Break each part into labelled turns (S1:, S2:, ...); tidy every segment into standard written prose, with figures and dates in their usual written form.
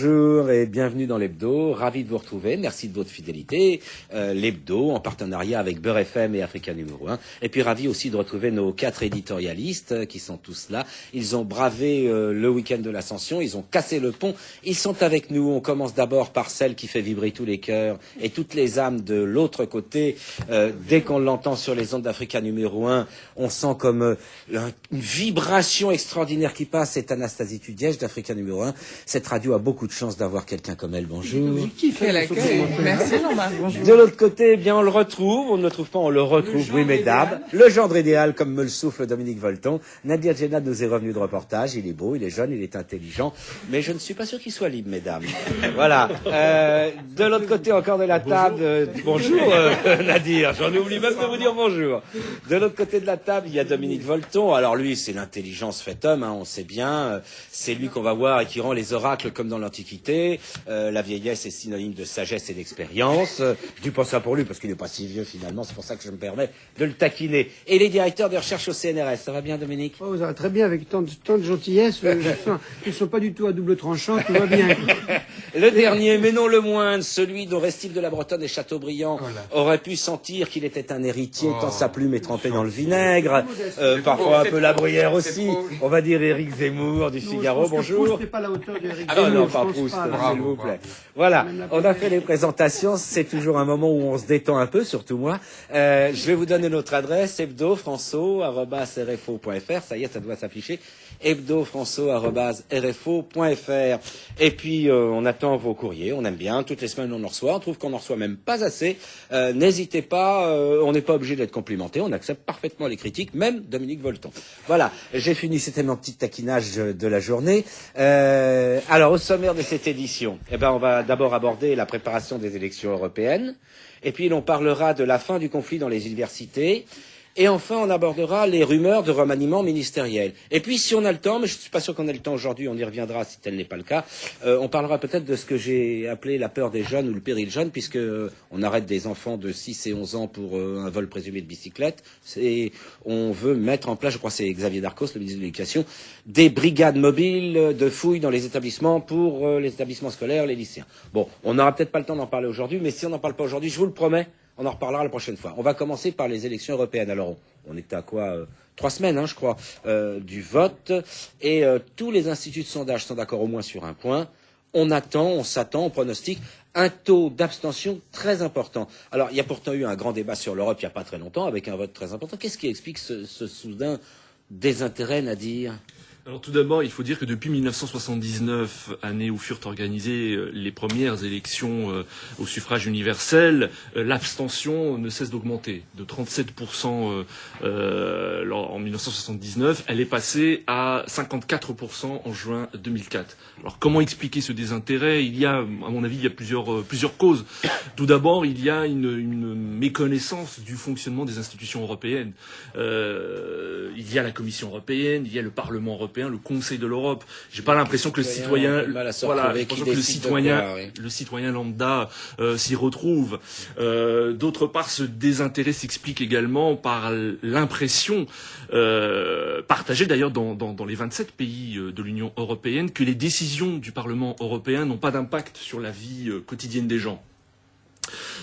S1: Bonjour et bienvenue dans l'Hebdo, ravi de vous retrouver, merci de votre fidélité. L'Hebdo en partenariat avec Beurre FM et Africa numéro 1. Et puis ravi aussi de retrouver nos 4 éditorialistes qui sont tous là. Ils ont bravé le week-end de l'Ascension, ils ont cassé le pont, ils sont avec nous. On commence d'abord par celle qui fait vibrer tous les cœurs et toutes les âmes de l'autre côté. Dès qu'on l'entend sur les ondes d'Africa numéro 1, on sent comme une vibration extraordinaire qui passe. C'est Anastasie Tudiège d'Africa numéro 1. Cette radio a beaucoup de chance d'avoir quelqu'un comme elle. Bonjour.
S2: Quel accueil. Merci Jean-Marc. Bonjour.
S1: De l'autre côté, eh bien, on le retrouve. On ne le trouve pas, on le retrouve. Oui, mesdames. Le gendre idéal, comme me le souffle Dominique Volton. Nadir Djenad nous est revenu de reportage. Il est beau, il est jeune, il est intelligent. Mais je ne suis pas sûr qu'il soit libre, mesdames. Voilà. De l'autre côté encore de la table. Bonjour, Nadir. J'en oublie même de vous dire bonjour. De l'autre côté de la table, il y a Dominique Volton. Alors lui, c'est l'intelligence fait homme, hein, on sait bien. C'est lui qu'on va voir et qui rend les oracles comme dans l'Antiquité. La vieillesse est synonyme de sagesse et d'expérience. Je dis pas ça pour lui parce qu'il n'est pas si vieux finalement, c'est pour ça que je me permets de le taquiner. Et les directeurs de recherche au CNRS, ça va bien Dominique?
S3: Oh, ça va très bien, avec tant de gentillesse. Ils ne sont pas du tout à double tranchant, tout va bien.
S1: Le dernier, mais non le moindre, celui dont Restif de la Bretonne et Chateaubriand auraient pu sentir qu'il était un héritier tant sa plume est trempée dans le vinaigre. Parfois un peu la bruyère aussi. On va dire Éric Zemmour du Figaro, bonjour.
S3: Je pas la hauteur d'Éric
S1: Ah non,
S3: Zemmour,
S1: pas Proust, s'il vous plaît. Voilà, on a fait les présentations, c'est toujours un moment où on se détend un peu, surtout moi. Je vais vous donner notre adresse, hebdofranço@rfo.fr, ça y est, ça doit s'afficher, hebdofranço@rfo.fr. Et puis, on attend vos courriers, on aime bien, toutes les semaines on en reçoit, on trouve qu'on en reçoit même pas assez. N'hésitez pas, on n'est pas obligé d'être complimenté, on accepte parfaitement les critiques, même Dominique Volton. Voilà, j'ai fini, c'était mon petit taquinage de la journée. Alors, au sommaire de cette édition, eh ben, on va d'abord aborder la préparation des élections européennes, et puis on parlera de la fin du conflit dans les universités, et enfin on abordera les rumeurs de remaniement ministériel. Et puis si on a le temps, mais je ne suis pas sûr qu'on ait le temps aujourd'hui, on y reviendra si tel n'est pas le cas, on parlera peut-être de ce que j'ai appelé la peur des jeunes ou le péril jeune, puisque on arrête des enfants de 6 et 11 ans pour un vol présumé de bicyclette. On veut mettre en place, je crois que c'est Xavier Darcos, le ministre de l'Éducation, des brigades mobiles de fouilles dans les établissements pour les établissements scolaires, les lycéens. Bon, on n'aura peut-être pas le temps d'en parler aujourd'hui, mais si on n'en parle pas aujourd'hui, je vous le promets, on en reparlera la prochaine fois. On va commencer par les élections européennes. Alors, on est à quoi 3 semaines, hein, je crois, du vote. Et tous les instituts de sondage sont d'accord au moins sur un point. On attend, on s'attend, on pronostique un taux d'abstention très important. Alors, il y a pourtant eu un grand débat sur l'Europe il n'y a pas très longtemps, avec un vote très important. Qu'est-ce qui explique ce soudain désintérêt, Nadir ?
S4: Alors tout d'abord, il faut dire que depuis 1979, année où furent organisées les premières élections au suffrage universel, l'abstention ne cesse d'augmenter. De 37% en 1979, elle est passée à 54% en juin 2004. Alors comment expliquer ce désintérêt? Il y a, à mon avis, il y a plusieurs causes. Tout d'abord, il y a une méconnaissance du fonctionnement des institutions européennes. Il y a la Commission européenne, il y a le Parlement européen, le Conseil de l'Europe. J'ai pas l'impression que le citoyen, le citoyen lambda s'y retrouve. D'autre part, ce désintérêt s'explique également par l'impression partagée d'ailleurs dans les 27 pays de l'Union européenne que les décisions du Parlement européen n'ont pas d'impact sur la vie quotidienne des gens.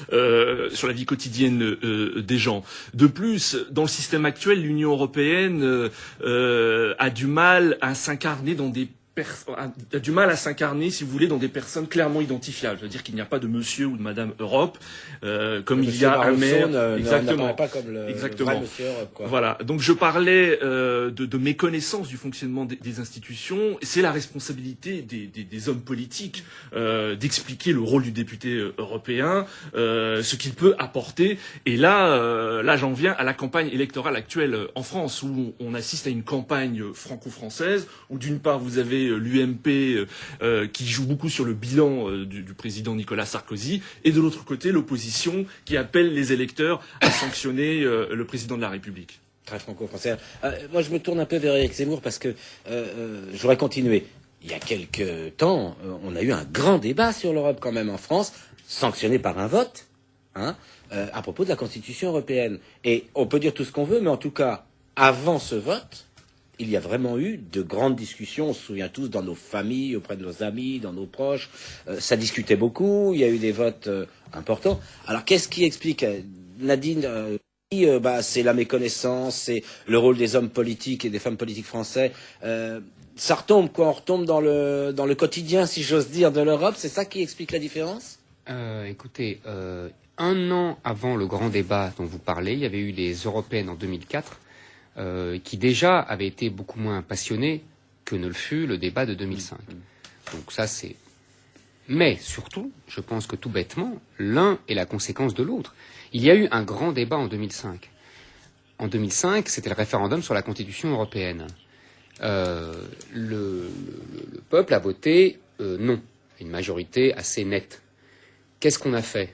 S4: Sur la vie quotidienne des gens. De plus, dans le système actuel, l'Union européenne a du mal à s'incarner si vous voulez, dans des personnes clairement identifiables. C'est-à-dire qu'il n'y a pas de monsieur ou de madame Europe, comme il y a un maire.
S1: Exactement. Pas comme le vrai monsieur Europe, quoi.
S4: Voilà. Donc je parlais de méconnaissance du fonctionnement des institutions. C'est la responsabilité des hommes politiques d'expliquer le rôle du député européen, ce qu'il peut apporter. Et là, j'en viens à la campagne électorale actuelle en France, où on assiste à une campagne franco-française, où d'une part vous avez l'UMP qui joue beaucoup sur le bilan du président Nicolas Sarkozy, et de l'autre côté l'opposition qui appelle les électeurs à sanctionner le président de la République.
S1: Très franco-français. Moi, je me tourne un peu vers Éric Zemmour parce que je voudrais continuer. Il y a quelques temps, on a eu un grand débat sur l'Europe quand même en France, sanctionné par un vote, hein, à propos de la Constitution européenne. Et on peut dire tout ce qu'on veut, mais en tout cas, avant ce vote, il y a vraiment eu de grandes discussions. On se souvient tous dans nos familles, auprès de nos amis, dans nos proches. Ça discutait beaucoup. Il y a eu des votes importants. Alors, qu'est-ce qui explique, Nadine c'est la méconnaissance, c'est le rôle des hommes politiques et des femmes politiques français. Ça retombe, quoi. On retombe dans le quotidien, si j'ose dire, de l'Europe. C'est ça qui explique la différence?
S5: Écoutez, un an avant le grand débat dont vous parlez, il y avait eu les européennes en 2004, qui déjà avaient été beaucoup moins passionnées que ne le fut le débat de 2005. Donc ça, c'est... Mais surtout, je pense que tout bêtement, l'un est la conséquence de l'autre. Il y a eu un grand débat en 2005. En 2005, c'était le référendum sur la Constitution européenne. Le peuple a voté non, une majorité assez nette. Qu'est-ce qu'on a fait?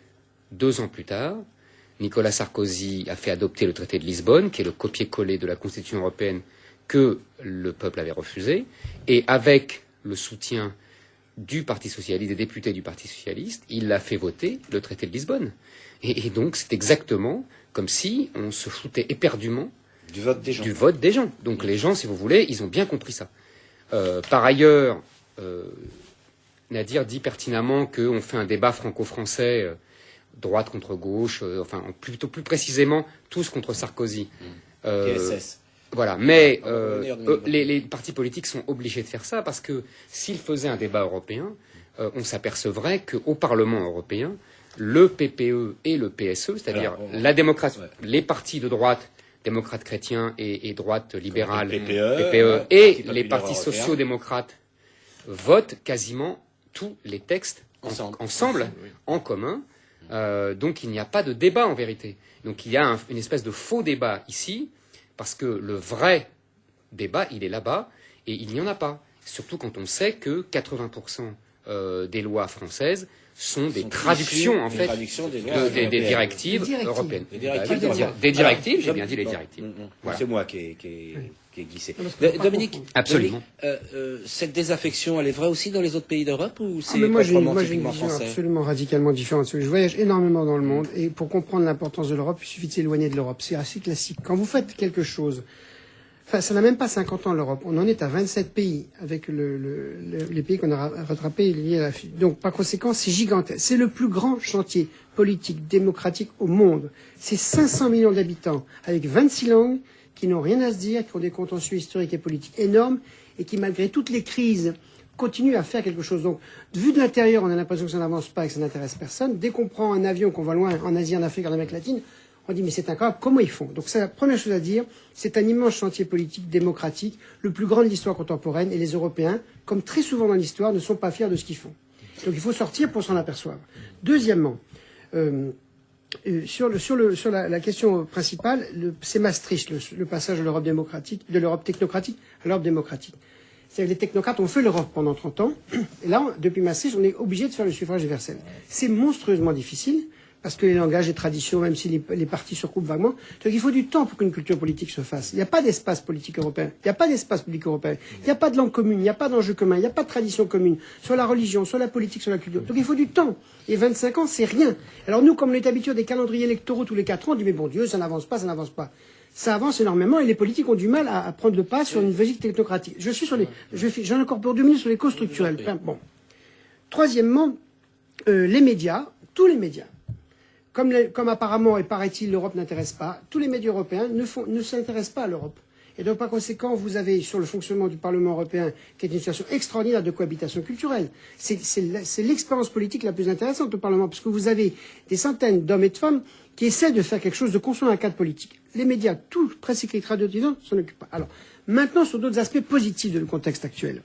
S5: 2 ans plus tard, Nicolas Sarkozy a fait adopter le traité de Lisbonne, qui est le copier-coller de la Constitution européenne que le peuple avait refusé, et avec le soutien du Parti socialiste, des députés du Parti socialiste, il a fait voter le traité de Lisbonne. Et donc c'est exactement comme si on se foutait éperdument
S1: Du vote des gens.
S5: Du vote des gens. Donc les gens, si vous voulez, ils ont bien compris ça. Par ailleurs, Nadir dit pertinemment qu'on fait un débat franco-français, droite contre gauche, enfin plutôt plus précisément tous contre Sarkozy.
S1: TSS.
S5: Voilà, mais les partis politiques sont obligés de faire ça parce que s'ils faisaient un débat européen, on s'apercevrait qu'au Parlement européen, le PPE et le PSE, c'est-à-dire la démocratie, les partis de droite, démocrates chrétiens et droite libérale, PPE et les partis sociaux-démocrates, votent quasiment tous les textes ensemble, en commun. Donc il n'y a pas de débat en vérité. Donc il y a une espèce de faux débat ici, parce que le vrai débat, il est là-bas, et il n'y en a pas. Surtout quand on sait que 80% des lois françaises sont des traductions, en fait, des directives européennes. Des directives, j'ai bien dit les directives.
S1: Voilà. C'est moi qui ai glissé. Dominique,
S5: absolument.
S1: Cette désaffection, elle est vraie aussi dans les autres pays d'Europe ou c'est
S3: moi j'ai une
S1: typiquement
S3: vision
S1: français?
S3: absolument radicalement différente. Je voyage énormément dans le monde et pour comprendre l'importance de l'Europe, il suffit de s'éloigner de l'Europe. C'est assez classique. Quand vous faites quelque chose, enfin ça n'a même pas 50 ans l'Europe. On en est à 27 pays avec les pays qu'on a rattrapés liés à la fuite. Donc par conséquent, c'est gigantesque. C'est le plus grand chantier politique, démocratique au monde. C'est 500 millions d'habitants avec 26 langues qui n'ont rien à se dire, qui ont des contentieux historiques et politiques énormes et qui, malgré toutes les crises, continuent à faire quelque chose. Donc, vu de l'intérieur, on a l'impression que ça n'avance pas et que ça n'intéresse personne. Dès qu'on prend un avion, qu'on va loin, en Asie, en Afrique, en Amérique latine, on dit mais c'est incroyable, comment ils font? Donc c'est la première chose à dire, c'est un immense chantier politique, démocratique, le plus grand de l'histoire contemporaine, et les Européens, comme très souvent dans l'histoire, ne sont pas fiers de ce qu'ils font. Donc il faut sortir pour s'en apercevoir. Deuxièmement, sur la question principale, c'est Maastricht, le passage de l'Europe démocratique, de l'Europe technocratique à l'Europe démocratique. C'est-à-dire les technocrates ont fait l'Europe pendant 30 ans, et là, depuis Maastricht, on est obligé de faire le suffrage universel. C'est monstrueusement difficile, parce que les langages et traditions, même si les partis se recoupent vaguement, donc il faut du temps pour qu'une culture politique se fasse. Il n'y a pas d'espace politique européen, il n'y a pas d'espace public européen, il n'y a pas de langue commune, il n'y a pas d'enjeu commun, il n'y a pas de tradition commune, sur la religion, sur la politique, sur la culture. Donc il faut du temps. Et 25 ans, c'est rien. Alors nous, comme on est habitué à des calendriers électoraux tous les 4 ans, on dit mais bon Dieu, ça n'avance pas, ça n'avance pas. Ça avance énormément et les politiques ont du mal à prendre le pas sur une logique technocratique. J'en ai encore pour 2 minutes sur les causes structurelles. Bon. Troisièmement, les médias, tous les médias. Comme apparemment et paraît-il l'Europe n'intéresse pas, tous les médias européens ne s'intéressent pas à l'Europe. Et donc par conséquent, vous avez sur le fonctionnement du Parlement européen, qui est une situation extraordinaire de cohabitation culturelle, c'est l'expérience politique la plus intéressante au Parlement, parce que vous avez des centaines d'hommes et de femmes qui essaient de faire quelque chose, de construire un cadre politique. Les médias, tout, presse écrite, radio, télévision, s'en occupent pas. Alors, maintenant sur d'autres aspects positifs du contexte actuel.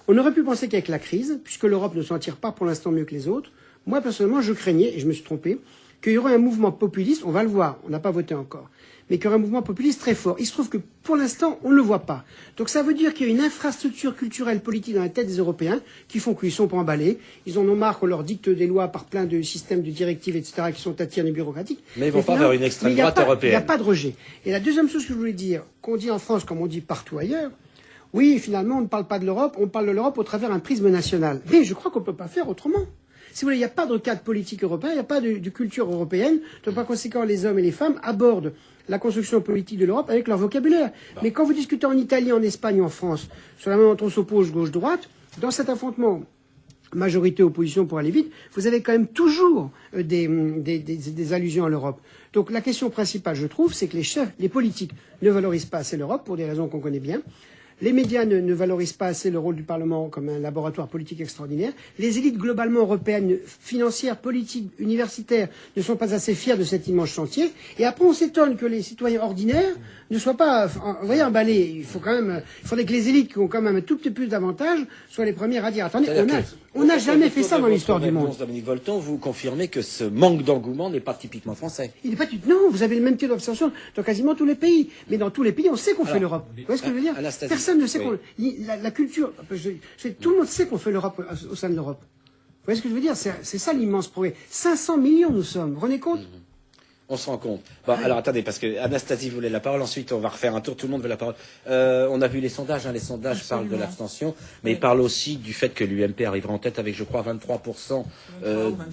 S3: On aurait pu penser qu'avec la crise, puisque l'Europe ne s'en tire pas pour l'instant mieux que les autres, moi personnellement je craignais, et je me suis trompé, qu'il y aurait un mouvement populiste, on va le voir, on n'a pas voté encore, mais qu'il y aurait un mouvement populiste très fort. Il se trouve que pour l'instant, on ne le voit pas. Donc ça veut dire qu'il y a une infrastructure culturelle politique dans la tête des Européens qui font qu'ils sont pas emballés. Ils en ont marre qu'on leur dicte des lois par plein de systèmes de directives, etc., qui sont attirés bureaucratiques.
S1: Mais ils vont pas vers une extrême droite européenne.
S3: Il n'y a pas de rejet. Et la deuxième chose que je voulais dire, qu'on dit en France comme on dit partout ailleurs, oui, finalement, on ne parle pas de l'Europe, on parle de l'Europe au travers d'un prisme national. Mais je crois qu'on ne peut pas faire autrement. Si vous voulez, il n'y a pas de cadre politique européen, il n'y a pas de culture européenne. Donc, par conséquent, les hommes et les femmes abordent la construction politique de l'Europe avec leur vocabulaire. Mais quand vous discutez en Italie, en Espagne, en France, sur la manière dont on s'oppose gauche-droite, dans cet affrontement majorité-opposition pour aller vite, vous avez quand même toujours des allusions à l'Europe. Donc la question principale, je trouve, c'est que les politiques ne valorisent pas assez l'Europe pour des raisons qu'on connaît bien. Les médias ne valorisent pas assez le rôle du Parlement comme un laboratoire politique extraordinaire. Les élites globalement européennes, financières, politiques, universitaires, ne sont pas assez fiers de cet immense chantier. Et après, on s'étonne que les citoyens ordinaires ne soient pas, vous voyez, emballés. Il faudrait que les élites qui ont quand même un tout petit peu plus d'avantages soient les premières à dire, attendez, on n'a jamais fait ça dans l'histoire du monde.
S1: Dominique Volton, vous confirmez que ce manque d'engouement n'est pas typiquement français.
S3: Il n'est pas non, vous avez le même taux d'abstention dans quasiment tous les pays. Mais dans tous les pays, on sait qu'on fait l'Europe. Vous voyez ce que je veux dire? Personne ne sait la culture, tout le monde sait qu'on fait l'Europe au sein de l'Europe. Vous voyez ce que je veux dire? C'est ça l'immense progrès. 500 millions nous sommes. Vous rendez compte?
S1: On se rend compte. Bon, alors attendez, parce que Anastasie voulait la parole, ensuite on va refaire un tour, tout le monde veut la parole. On a vu les sondages, les sondages parlent de l'abstention, mais ils parlent aussi du fait que l'UMP arrivera en tête avec, je crois, 23%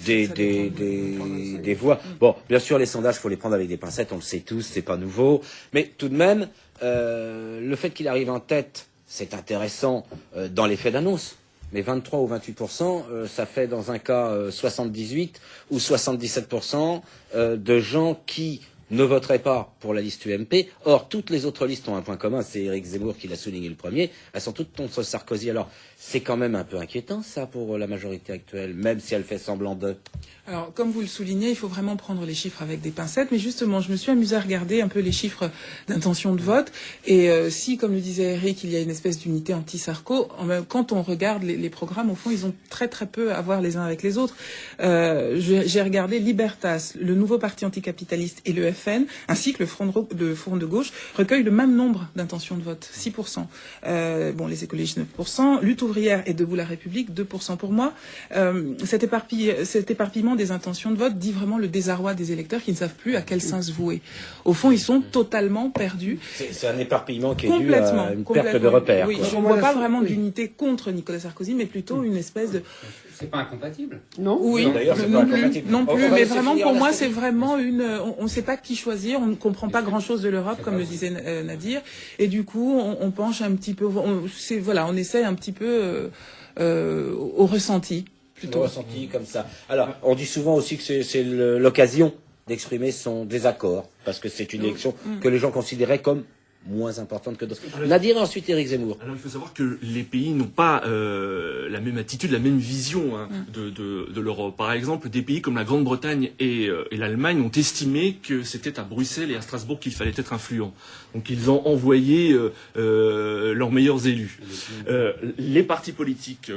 S1: des voix. Bon, bien sûr, les sondages, il faut les prendre avec des pincettes, on le sait tous, c'est pas nouveau, mais tout de même, le fait qu'il arrive en tête, c'est intéressant dans les faits d'annonce. Mais 23 ou 28%, ça fait dans un cas 78 ou 77% de gens qui ne voteraient pas pour la liste UMP. Or, toutes les autres listes ont un point commun, c'est Éric Zemmour qui l'a souligné le premier, elles sont toutes contre Sarkozy. Alors, c'est quand même un peu inquiétant, ça, pour la majorité actuelle, même si elle fait semblant de...
S2: Alors, comme vous le soulignez, il faut vraiment prendre les chiffres avec des pincettes. Mais justement, je me suis amusée à regarder un peu les chiffres d'intention de vote. Et si, comme le disait Eric, il y a une espèce d'unité anti-Sarko, quand on regarde les programmes, au fond, ils ont très très peu à voir les uns avec les autres. J'ai regardé Libertas, le nouveau parti anticapitaliste, et le FN, ainsi que le Front de gauche, recueillent le même nombre d'intentions de vote, 6%. Les écologistes, 9%. Lutte ouvrière et Debout la République, 2%. Pour moi, cet éparpillement des intentions de vote dit vraiment le désarroi des électeurs qui ne savent plus à quel sens vouer. Au fond, ils sont totalement perdus.
S1: C'est un éparpillement qui est dû à une perte de repères.
S2: Oui, je ne vois pas vraiment d'unité contre Nicolas Sarkozy, mais plutôt une espèce de...
S5: C'est pas incompatible?
S3: Non.
S2: Oui,
S1: d'ailleurs, c'est pas incompatible.
S2: Non plus, mais vraiment pour moi, c'est vraiment on ne sait pas qui choisir, on ne comprend pas grand-chose de l'Europe, comme le disait Nadir, et du coup, on penche un petit peu, on essaie un petit peu au ressenti. Plutôt.
S1: Le ressenti comme ça. Alors, on dit souvent aussi que c'est l'occasion d'exprimer son désaccord, parce que c'est une élection que les gens considéraient comme moins importante que d'autres. Nadir et ensuite Éric Zemmour.
S4: Alors il faut savoir que les pays n'ont pas la même attitude, la même vision de l'Europe. Par exemple, des pays comme la Grande-Bretagne et l'Allemagne ont estimé que c'était à Bruxelles et à Strasbourg qu'il fallait être influent. Donc ils ont envoyé leurs meilleurs élus. Les partis politiques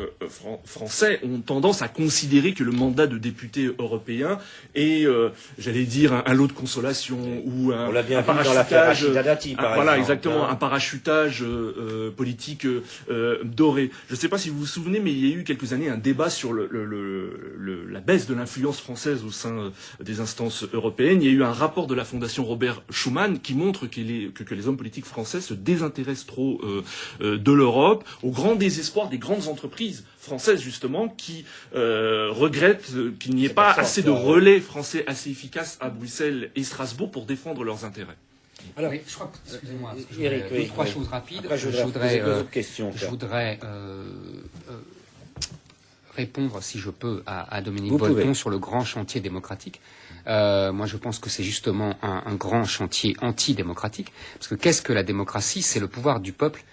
S4: français ont tendance à considérer que le mandat de député européen est, j'allais dire, un lot de consolation ou un,
S1: on l'a bien
S4: un
S1: vu dans
S4: parachutage.
S1: l'affaire Rachida Dati, par exemple.
S4: Voilà, exactement, un parachutage politique doré. Je ne sais pas si vous vous souvenez, mais il y a eu quelques années un débat sur la baisse de l'influence française au sein des instances européennes. Il y a eu un rapport de la Fondation Robert Schuman qui montre que les hommes politiques français se désintéressent trop de l'Europe, au grand désespoir des grandes entreprises françaises, justement, qui regrettent qu'il n'y ait pas assez de relais français assez efficaces à Bruxelles et Strasbourg pour défendre leurs intérêts.
S5: Alors, oui, je crois que, excusez-moi,
S1: Eric,
S5: deux, trois choses rapides.
S1: Après, je voudrais
S5: répondre, si je peux, à Dominique Volton sur le grand chantier démocratique. Moi, je pense que c'est justement un grand chantier antidémocratique. Parce que qu'est-ce que la démocratie? C'est le pouvoir du peuple.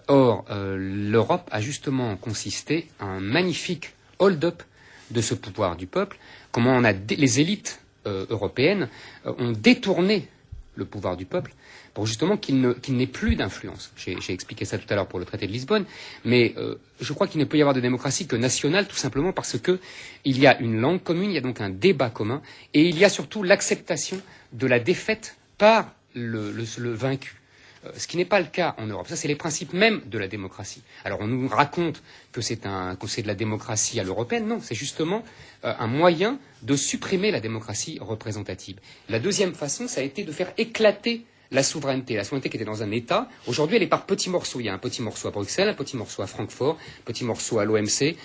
S5: Or, l'Europe a justement consisté à un magnifique hold-up de ce pouvoir du peuple. Comment les élites européennes ont détourné le pouvoir du peuple, pour justement qu'il n'ait plus d'influence. J'ai expliqué ça tout à l'heure pour le traité de Lisbonne, mais je crois qu'il ne peut y avoir de démocratie que nationale, tout simplement parce que il y a une langue commune, il y a donc un débat commun, et il y a surtout l'acceptation de la défaite par le vaincu. Ce qui n'est pas le cas en Europe. Ça, c'est les principes même de la démocratie. Alors, on nous raconte que c'est de la démocratie à l'européenne. Non, c'est justement un moyen de supprimer la démocratie représentative. La deuxième façon, ça a été de faire éclater la souveraineté qui était dans un État, aujourd'hui elle est par petits morceaux. Il y a un petit morceau à Bruxelles, un petit morceau à Francfort, un petit morceau à l'OMC.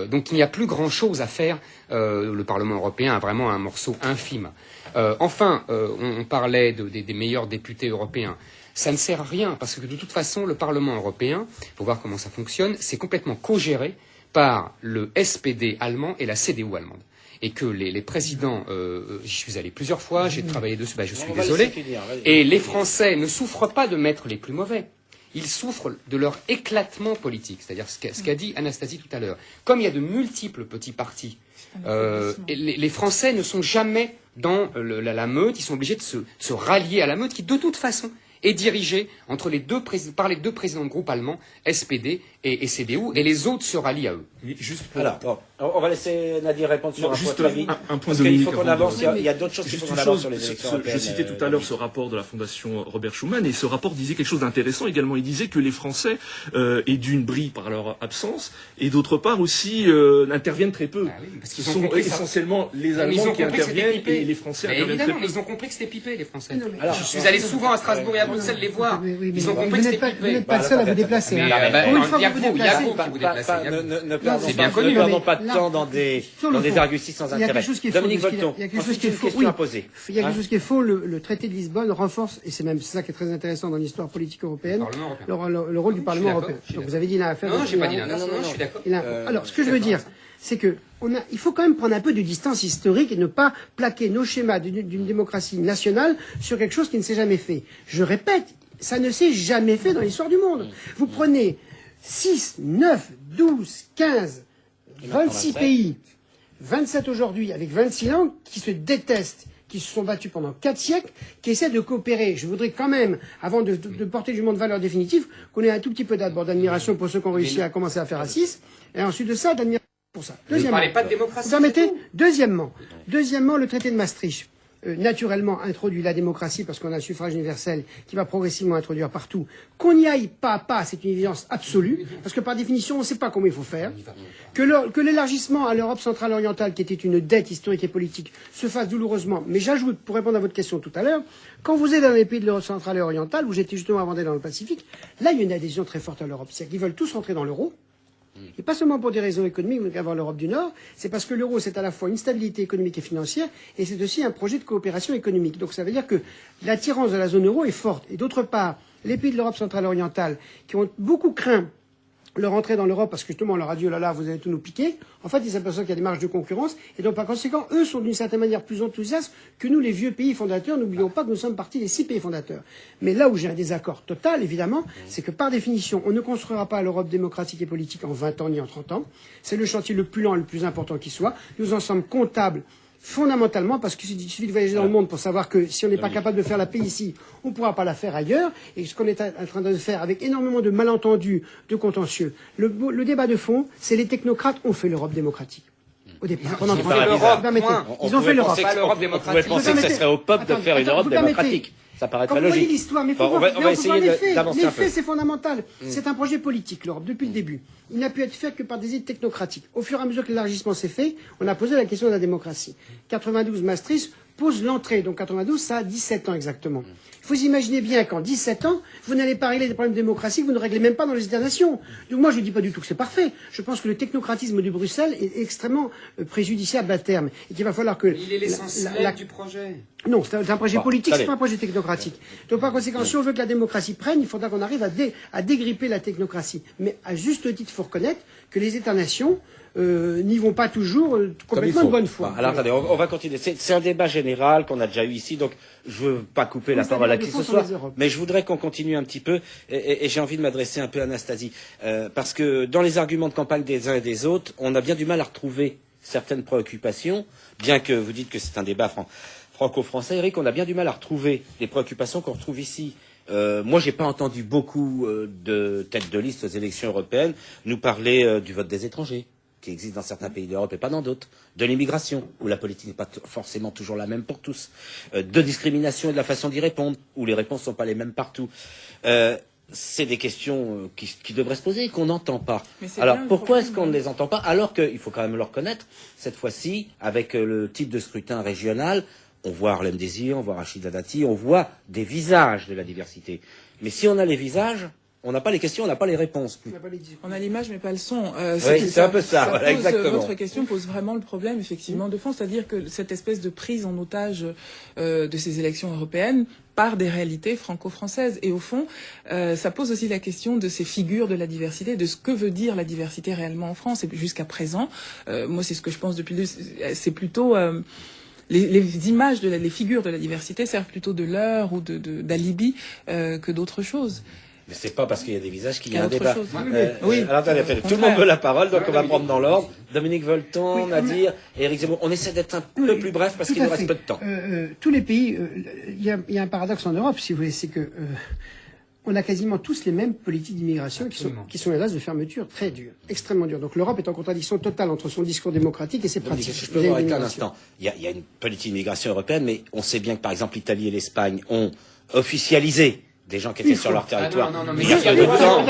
S5: Donc il n'y a plus grand-chose à faire. Le Parlement européen a vraiment un morceau infime. Enfin, on parlait des meilleurs députés européens. Ça ne sert à rien, parce que de toute façon, le Parlement européen, il faut voir comment ça fonctionne, c'est complètement co-géré par le SPD allemand et la CDU allemande. Et que les présidents, j'y suis allé plusieurs fois, j'ai travaillé dessus, je suis désolé, et les Français ne souffrent pas de mettre les plus mauvais. Ils souffrent de leur éclatement politique, c'est-à-dire ce qu'a dit Anastasie tout à l'heure. Comme il y a de multiples petits partis, les Français ne sont jamais dans la meute, ils sont obligés de se rallier à la meute qui, de toute façon, est dirigée par les deux présidents de groupe allemands, SPD et CDU, et les autres se rallient à eux.
S4: Juste pour...
S1: Alors, bon, on va laisser Nadir répondre sur
S4: juste
S1: un point.
S4: un point
S1: Parce
S4: de
S1: qu'il faut qu'on avance, il y a d'autres choses qu'il
S4: Juste
S1: faut qu'on
S4: une
S1: avance
S4: chose,
S1: sur les élections européennes.
S4: je citais tout à l'heure ce rapport de la Fondation Robert Schuman, et ce rapport disait quelque chose d'intéressant également. Il disait que les Français, et d'une brillent par leur absence, et d'autre part aussi interviennent très peu.
S5: Ah oui, parce
S4: Ce
S5: qu'ils ont
S4: sont
S5: compris ça.
S4: essentiellement les Allemands qui interviennent, et les Français
S5: Mais
S4: interviennent très
S5: évidemment,
S4: peu.
S5: ils ont compris que c'était pipé, les Français.
S3: Non, mais-
S1: Alors,
S5: Je suis allé souvent à Strasbourg et à Bruxelles les voir.
S3: Oui,
S5: Ils ont
S3: vous
S5: compris que
S3: n'êtes
S5: c'était
S3: pas, vous
S5: pipé.
S3: n'êtes pas le seul à vous déplacer.
S5: Mais,
S3: hein.
S5: bah,
S3: Pour une fois,
S5: il y a
S3: vous
S5: vous,
S3: vous
S5: il y a
S3: déplacez.
S5: vous qui vous déplacez.
S1: Ne
S5: C'est bien connu.
S1: perdons pas de
S3: Là,
S1: temps dans des
S3: sur le fond,
S1: arguties sans
S3: il y a
S1: intérêt.
S3: quelque chose qui est faux,
S1: Dominique
S3: parce qu'il y a-
S1: Volton,
S3: il y a quelque chose
S1: ensuite
S3: qui est
S1: une
S3: faux,
S1: question
S3: oui.
S1: à poser.
S3: Il y a quelque
S1: Hein
S3: chose qui est faux. Le traité de Lisbonne renforce, et c'est même ça qui est très intéressant dans l'histoire politique européenne,
S5: Parlement européen.
S3: le rôle du Parlement
S5: d'accord,
S3: européen.
S5: je suis
S3: Donc
S5: d'accord.
S3: vous avez dit l'affaire.
S5: Non, j'ai pas dit l'inverse. Non, je suis d'accord.
S3: Alors, ce que je veux dire, c'est que il faut quand même prendre un peu de distance historique et ne pas plaquer nos schémas d'une démocratie nationale sur quelque chose qui ne s'est jamais fait. Je répète, ça ne s'est jamais fait dans l'histoire du monde. Vous prenez 6, 9, 12, 15, 26 pays, 27 aujourd'hui, avec 26 langues qui se détestent, qui se sont battus pendant 4 siècles, qui essaient de coopérer. Je voudrais quand même, avant de porter du jugement de valeur définitif, qu'on ait un tout petit peu d'abord d'admiration pour ceux qui ont réussi à commencer à faire à 6, et ensuite de ça, d'admiration pour ça.
S5: Ne parlez pas de démocratie.
S3: Vous permettez ? Deuxièmement, le traité de Maastricht, naturellement, introduit la démocratie parce qu'on a un suffrage universel qui va progressivement introduire partout. Qu'on y aille pas à pas, c'est une évidence absolue, parce que par définition, on ne sait pas comment il faut faire. Que l'élargissement à l'Europe centrale orientale, qui était une dette historique et politique, se fasse douloureusement. Mais j'ajoute, pour répondre à votre question tout à l'heure, quand vous êtes dans les pays de l'Europe centrale et orientale, où j'étais justement avant d'aller dans le Pacifique, là, il y a une adhésion très forte à l'Europe. C'est-à-dire qu'ils veulent tous rentrer dans l'euro. Et pas seulement pour des raisons économiques, mais qu'avoir l'Europe du Nord, c'est parce que l'euro, c'est à la fois une stabilité économique et financière, et c'est aussi un projet de coopération économique. Donc ça veut dire que l'attirance de la zone euro est forte. Et d'autre part, les pays de l'Europe centrale et orientale, qui ont beaucoup craint leur entrée dans l'Europe, parce que justement on leur a dit, oh là là, vous allez tout nous piquer. En fait, ils s'aperçoivent qu'il y a des marges de concurrence, et donc par conséquent, eux sont d'une certaine manière plus enthousiastes que nous, les vieux pays fondateurs. N'oublions pas que nous sommes partis des 6 pays fondateurs. Mais là où j'ai un désaccord total, évidemment, c'est que par définition, on ne construira pas l'Europe démocratique et politique en 20 ans ni en 30 ans. C'est le chantier le plus lent et le plus important qui soit. Nous en sommes comptables fondamentalement, parce qu'il suffit de voyager dans le monde pour savoir que si on n'est pas capable de faire la paix ici, on ne pourra pas la faire ailleurs. Et ce qu'on est en train de faire avec énormément de malentendus, de contentieux. Le débat de fond, c'est les technocrates ont fait l'Europe démocratique. Au départ, pendant 30 ans.
S5: l'Europe,
S3: Permettez.
S5: point.
S3: Ils ont fait l'Europe.
S5: pas l'Europe
S1: On pouvait
S5: démocratique.
S1: penser que ce serait au peuple de faire une Europe démocratique. Ça paraît
S3: Quand
S1: très
S3: vous voyez
S1: logique.
S3: l'histoire, mais
S1: Bon,
S3: faut
S1: on
S3: voir,
S1: va essayer d'avancer un
S3: les
S1: peu.
S3: faits, c'est fondamental. C'est un projet politique, l'Europe, depuis le début. Il n'a pu être fait que par des élites technocratiques. Au fur et à mesure que l'élargissement s'est fait, on a posé la question de la démocratie. 92, Maastricht pose l'entrée. Donc 92, ça a 17 ans exactement. Vous imaginez bien qu'en 17 ans, vous n'allez pas régler des problèmes de démocratie que vous ne réglez même pas dans les États-nations. Donc moi, je ne dis pas du tout que c'est parfait. Je pense que le technocratisme de Bruxelles est extrêmement préjudiciable à terme. Et qu'il va falloir que...
S5: Il est l'essence même du projet.
S3: Non, c'est un projet
S1: Bon,
S3: politique,
S1: allez.
S3: c'est pas un projet technocratique. Donc par conséquent, si on veut que la démocratie prenne, il faudra qu'on arrive à dégripper la technocratie. Mais à juste titre, il faut reconnaître que les États-nations n'y vont pas toujours complètement de bonne foi.
S1: Bon, alors attendez, on va continuer. C'est un débat général qu'on a déjà eu ici, donc je veux pas couper la
S3: Oui,
S1: parole à
S3: c'est-à-dire
S1: qui
S3: le
S1: ce
S3: fond sur
S1: soit,
S3: les Europes.
S1: mais je voudrais qu'on continue un petit peu, et j'ai envie de m'adresser un peu à Anastasie, parce que dans les arguments de campagne des uns et des autres, on a bien du mal à retrouver certaines préoccupations, bien que vous dites que c'est un débat franco-français. Eric, on a bien du mal à retrouver les préoccupations qu'on retrouve ici. Moi, j'ai pas entendu beaucoup de têtes de liste aux élections européennes nous parler du vote des étrangers, qui existe dans certains pays d'Europe et pas dans d'autres, de l'immigration, où la politique n'est pas forcément toujours la même pour tous, de discrimination et de la façon d'y répondre, où les réponses ne sont pas les mêmes partout. C'est des questions qui devraient se poser et qu'on n'entend pas. Alors pourquoi est-ce qu'on ne les entend pas, alors qu'il faut quand même le reconnaître, cette fois-ci, avec le type de scrutin régional, On voit Harlem Désir, on voit Rachida Dati, on voit des visages de la diversité. Mais si on a les visages, on n'a pas les questions, on n'a pas les réponses.
S2: On a l'image mais pas le son.
S1: Oui, c'est un peu ça, voilà, exactement.
S2: Votre question pose vraiment le problème, effectivement, de fond, c'est-à-dire que cette espèce de prise en otage de ces élections européennes par des réalités franco-françaises. Et au fond, ça pose aussi la question de ces figures de la diversité, de ce que veut dire la diversité réellement en France. Et jusqu'à présent, moi c'est ce que je pense depuis c'est plutôt... Les images, les figures de la diversité servent plutôt de leurre ou d'alibi que d'autre chose.
S1: Mais c'est pas parce qu'il y a des visages qu'il y a un débat.
S2: Oui.
S1: Alors attendez, tout le monde veut la parole, donc on va prendre dans l'ordre. Dominique Volton, Nadir et Éric Zemmour. On essaie d'être un peu plus bref parce qu'il nous reste peu de temps.
S3: Tous les pays, il y a un paradoxe en Europe, si vous voulez, c'est que on a quasiment tous les mêmes politiques d'immigration qui sont hélas de fermeture très dures, extrêmement dures. Donc l'Europe est en contradiction totale entre son discours démocratique et ses pratiques.
S1: Si je peux vous arrêter un instant. Il y a une politique d'immigration européenne, mais on sait bien que par exemple l'Italie et l'Espagne ont officialisé des gens qui étaient sur leur territoire.
S5: Mais
S1: il y a peu de temps.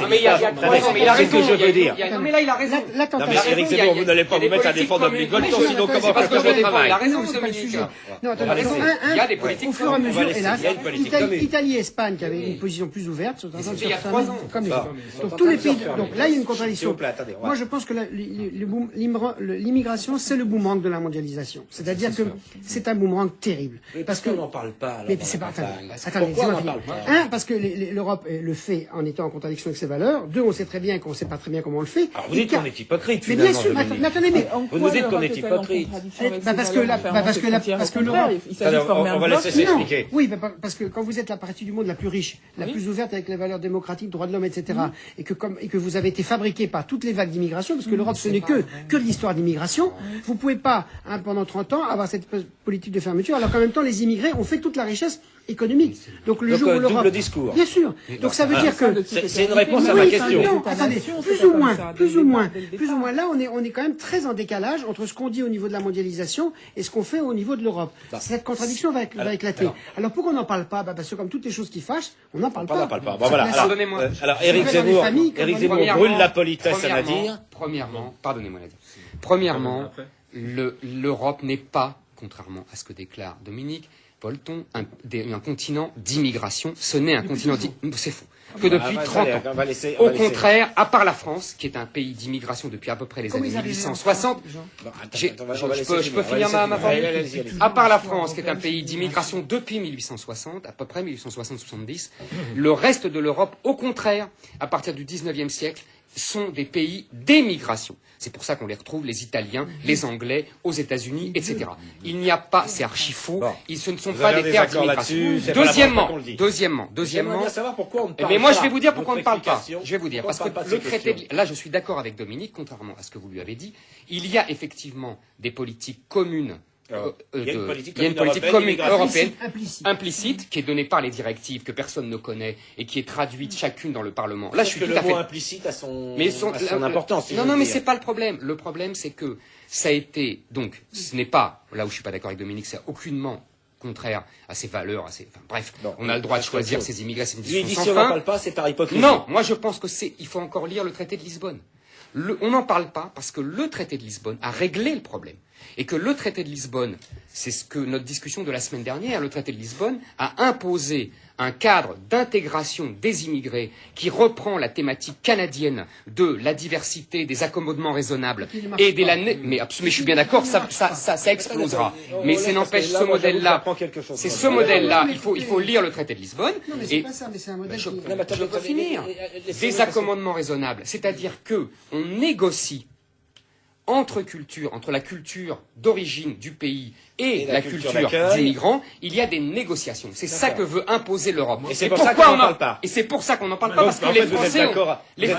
S5: Mais il y a 3 ans, mais il a raison.
S1: C'est ce que je veux dire.
S5: Non, mais là, il a raison.
S1: Non, mais Éric Zemmour, vous n'allez pas vous mettre à défendre Dominique Volton, sinon comment faire votre travail?
S5: Il a raison, Dominique.
S3: Non, attendez,
S5: Il y a des politiques
S3: au fur et à mesure, hélas,
S1: il y a une politique commune.
S3: Italie et Espagne qui avaient une position plus ouverte, sont en train de
S5: il y a 3 ans.
S3: Donc tous les pays, donc là il y a une
S1: S'il
S3: contradiction.
S1: vous plaît, attendez,
S3: Moi je pense que l'immigration c'est le boomerang de la mondialisation. C'est-à-dire que c'est un boomerang terrible.
S1: Parce qu'on n'en parle pas.
S3: Mais c'est pas, attendez,
S1: pourquoi on n'en parle pas?
S3: Un, parce que l'Europe le fait en étant en contradiction avec ses valeurs. Deux, on sait très bien qu'on ne sait pas très bien comment on le fait.
S1: Alors vous dites qu'on est hypocrite,
S3: mais
S1: finalement,
S3: bien sûr,
S1: Dominique.
S3: mais attendez, mais
S1: Vous nous dites qu'on est hypocrite.
S3: parce que l'Europe,
S1: on va laisser s'expliquer.
S3: Oui, parce que quand vous êtes la partie du monde la plus riche, la plus ouverte avec les valeurs démocratiques, droits de l'homme, etc., et que vous avez été fabriqué par toutes les vagues d'immigration, parce que l'Europe ce n'est que l'histoire d'immigration, vous pouvez pas, pendant 30 ans, avoir cette politique de fermeture, alors qu'en même temps les immigrés ont fait toute la richesse économique. Donc le jour où l'Europe...
S1: double discours.
S3: Bien sûr. Donc ça veut dire que...
S1: C'est une réponse à ma question.
S3: Non, attendez, plus ou moins. Là, on est quand même très en décalage entre ce qu'on dit au niveau de la mondialisation et ce qu'on fait au niveau de l'Europe. Cette contradiction va éclater. Alors pourquoi on n'en parle pas? Parce que comme toutes les choses qui fâchent, on n'en parle pas.
S1: Bon, voilà. Alors Éric Zemmour brûle la politesse à Nadir.
S5: Premièrement, l'Europe n'est pas, contrairement à ce que déclare Dominique Volton, un continent d'immigration. Ce n'est un continent c'est faux. Que depuis 30 ans. Au contraire, à part la France, qui est un pays d'immigration depuis à peu près les années 1860, je peux finir ma phrase. À part la France, qui est un pays d'immigration depuis 1860, à peu près 1860-70, le reste de l'Europe, au contraire, à partir du 19e siècle, sont des pays d'émigration. C'est pour ça qu'on les retrouve, les Italiens, les Anglais, aux États-Unis, etc. Il n'y a pas, c'est archi faux, ce ne sont pas des terres d'immigration. Deuxièmement, mais moi je vais vous dire pourquoi on ne parle pas. Je vais vous dire, parce que le traité, là je suis d'accord avec Dominique, contrairement à ce que vous lui avez dit, il y a effectivement des politiques communes. Il y a une politique commune européenne implicite qui est donnée par les directives que personne ne connaît et qui est traduite chacune dans le Parlement. Là, je suis tout à fait.
S1: Le mot implicite a son importance.
S5: Non, mais c'est pas le problème. Le problème, c'est que ça a été donc ce n'est pas là où je suis pas d'accord avec Dominique, c'est aucunement contraire à ses valeurs, bref, on a le droit de choisir ses immigrés, c'est une discussion sans fin.
S1: Si on n'en parle pas, c'est par hypocrisie.
S5: Non, moi je pense que il faut encore lire le traité de Lisbonne. On n'en parle pas parce que le traité de Lisbonne a réglé le problème. Et que le traité de Lisbonne, c'est ce que notre discussion de la semaine dernière, le traité de Lisbonne a imposé un cadre d'intégration des immigrés qui reprend la thématique canadienne de la diversité, des accommodements raisonnables et des mais je suis bien d'accord, ça explosera. Mais c'est n'empêche ce modèle-là, c'est ce modèle-là, il faut lire le traité de Lisbonne.
S3: Non, mais c'est pas ça, mais c'est un modèle.
S5: Je peux finir. Des accommodements raisonnables, c'est-à-dire que on négocie entre la culture d'origine du pays et la culture du migrant, il y a des négociations. C'est ça que veut imposer l'Europe.
S1: Et c'est pour ça qu'on n'en parle pas.
S5: Et c'est pour ça qu'on n'en parle pas, parce que les